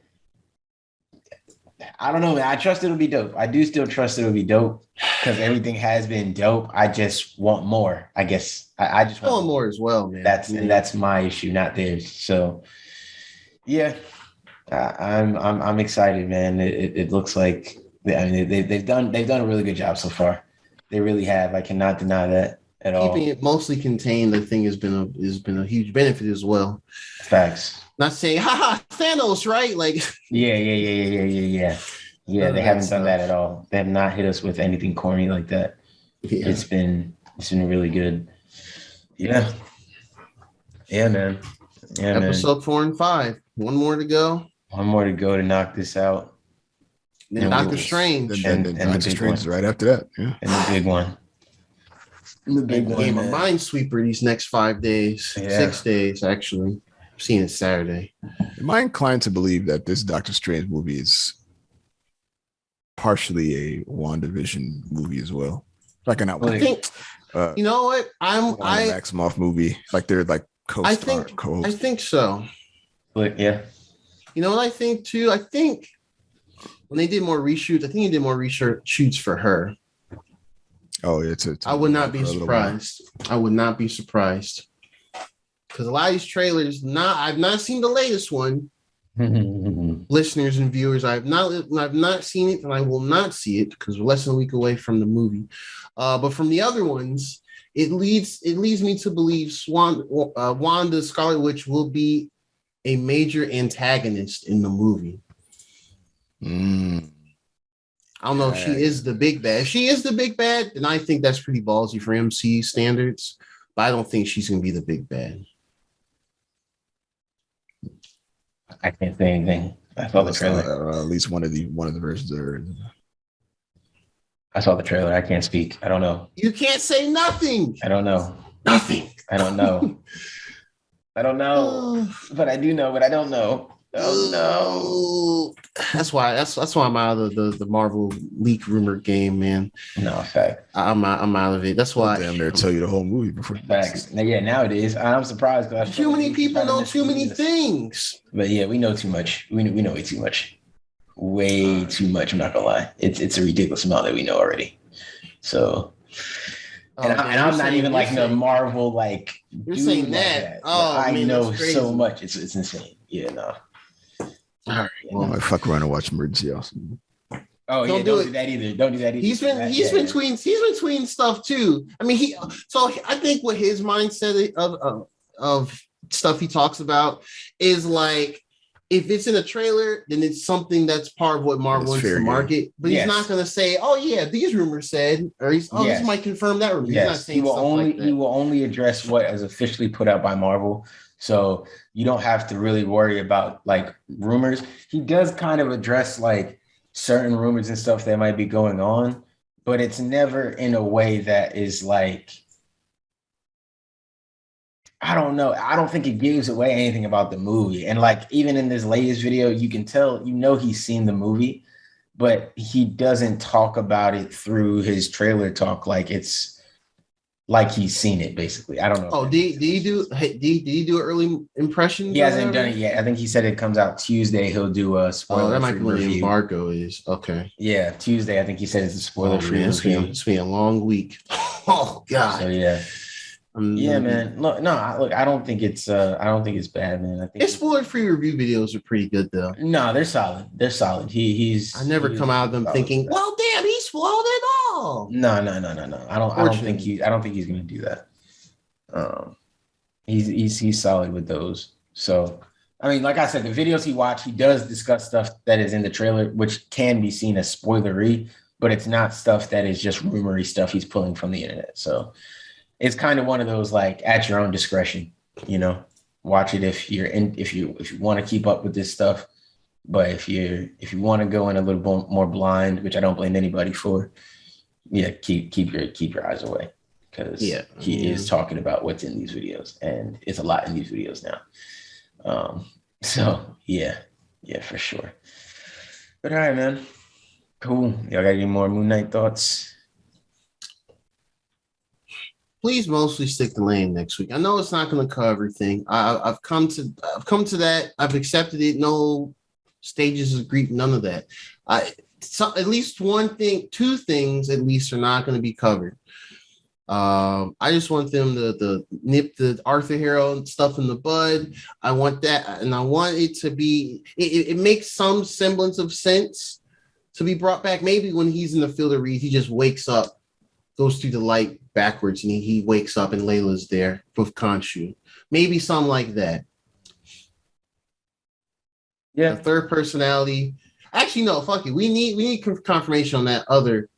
I don't know, man. I trust it'll be dope. I do still trust it'll be dope because everything has been dope. I just want more. I guess I just want more as well, man. That's my issue, not theirs. So, yeah, I'm excited, man. It looks like they've done a really good job so far. They really have. I cannot deny that at all. Keeping it mostly contained, I think, has been a huge benefit as well. Facts. Not saying, haha, Thanos, right? Like, yeah. They haven't done that at all. They have not hit us with anything corny like that. Yeah. It's been really good. Yeah, man. Yeah, Episode 4 and 5. One more to go. One more to go to knock this out. Then Doctor Strange. And Doctor Strange is right after that. Yeah. And the big one. The big game of Minesweeper these next 5 days. Yeah. 6 days, actually. I'm seeing it Saturday. Am I inclined to believe that this Doctor Strange movie is partially a WandaVision movie as well? Like an I think, you know what? Maximoff movie. Like they're like co-host. I think so. But yeah. You know what I think too? I think when they did more reshoots, I think they did more reshoots for her. Oh, yeah. I would not be surprised. I would not be surprised. Because a lot of these trailers, I've not seen the latest one. Listeners and viewers, I've not seen it, and I will not see it because we're less than a week away from the movie. But from the other ones, it leads me to believe Wanda Scarlet Witch will be a major antagonist in the movie. I don't know if she is the big bad. If she is the big bad, then I think that's pretty ballsy for MC standards. But I don't think she's going to be the big bad. I can't say anything. I saw the trailer. At least one of the versions of her. I saw the trailer. I can't speak. I don't know. You can't say nothing. I don't know. Nothing. I don't know. I don't know. But I do know, but I don't know. Oh no. That's why I'm out of the Marvel leak rumor game, man. No, fact. I'm out of it. That's why damn near tell you the whole movie before. Facts. Yeah, now it is. I'm surprised because too many people know too many things. But yeah, we know too much. We know way too much. Way too much. I'm not gonna lie. It's a ridiculous amount that we know already. So I'm not even like the Marvel like. You're saying that? I know so much. It's insane. Yeah, no. All right. Well, I fuck around and watch Emergency Awesome. Oh, don't do that either. Don't do that either. He's been tweeting stuff too. I mean, I think what his mindset of stuff he talks about is like, if it's in a trailer, then it's something that's part of what Marvel wants to market. But he's not going to say, "Oh yeah, these rumors said," or this might confirm that rumor. He's not saying stuff like that. He will only address what is officially put out by Marvel. So you don't have to really worry about like rumors. He does kind of address like certain rumors and stuff that might be going on, but it's never in a way that is like, I don't know. I don't think it gives away anything about the movie. And like, even in this latest video, you can tell, he's seen the movie, but he doesn't talk about it through his trailer talk. Like it's like he's seen it basically. I don't know. Oh, did he do early impressions? He hasn't done it yet. I think he said it comes out Tuesday. He'll do a spoiler. That might be when the embargo is. Okay. Yeah, Tuesday. I think he said it's a spoiler free review. It's been a long week. Oh God. So yeah. Yeah, man. Look, I don't think it's bad, man. I think his spoiler-free review videos are pretty good, though. No, they're solid. They're solid. I never come out of them thinking, well, damn, he spoiled it all. No. I don't think he's gonna do that. He's solid with those. So, I mean, like I said, the videos he watched, he does discuss stuff that is in the trailer, which can be seen as spoilery, but it's not stuff that is just rumory stuff he's pulling from the internet. So. It's kind of one of those like at your own discretion, watch it if you want to keep up with this stuff. But if you want to go in a little more blind, which I don't blame anybody for, keep your eyes away because he is talking about what's in these videos, and it's a lot in these videos now. So yeah, for sure. But all right, man, cool. Y'all got any more Moon Knight thoughts? Please mostly stick to lane next week. I know it's not going to cover everything. I've come to that. I've accepted it. No stages of grief. None of that. At least two things at least are not going to be covered. I just want them to nip the Arthur Harrow stuff in the bud. I want that, and I want it to be. It makes some semblance of sense to be brought back. Maybe when he's in the field of reeds, he just wakes up, goes through the light backwards, and he wakes up and Layla's there with Khonshu. Maybe something like that. Yeah. The third personality. Actually, no, fuck it. We need confirmation on that other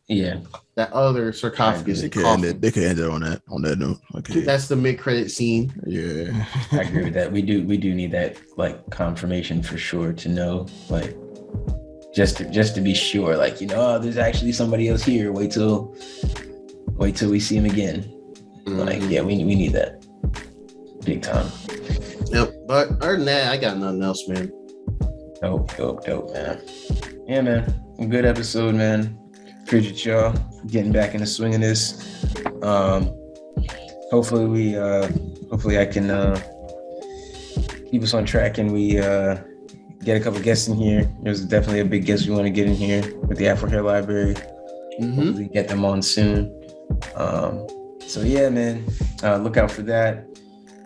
sarcophagus. They could end it on that note. Okay. That's the mid-credit scene. Yeah. I agree with that. We do need that like confirmation for sure to know, like just to be sure, like, there's actually somebody else here. Wait till we see him again. Mm-hmm. Like, yeah, we need that big time. Yep. But other than that, I got nothing else, man. Dope, man. Yeah, man. A good episode, man. Appreciate y'all getting back in the swing of this. Hopefully I can keep us on track and we get a couple guests in here. There's definitely a big guest we want to get in here with the Afro Hair Library. Mm-hmm. Hopefully get them on soon. So yeah, man, look out for that.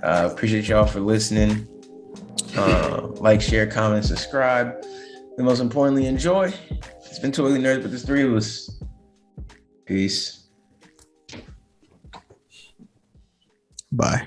Appreciate y'all for listening. Like, share, comment, subscribe, and most importantly, enjoy. It's been Totally Nerds, but there's three of us. Peace. Bye.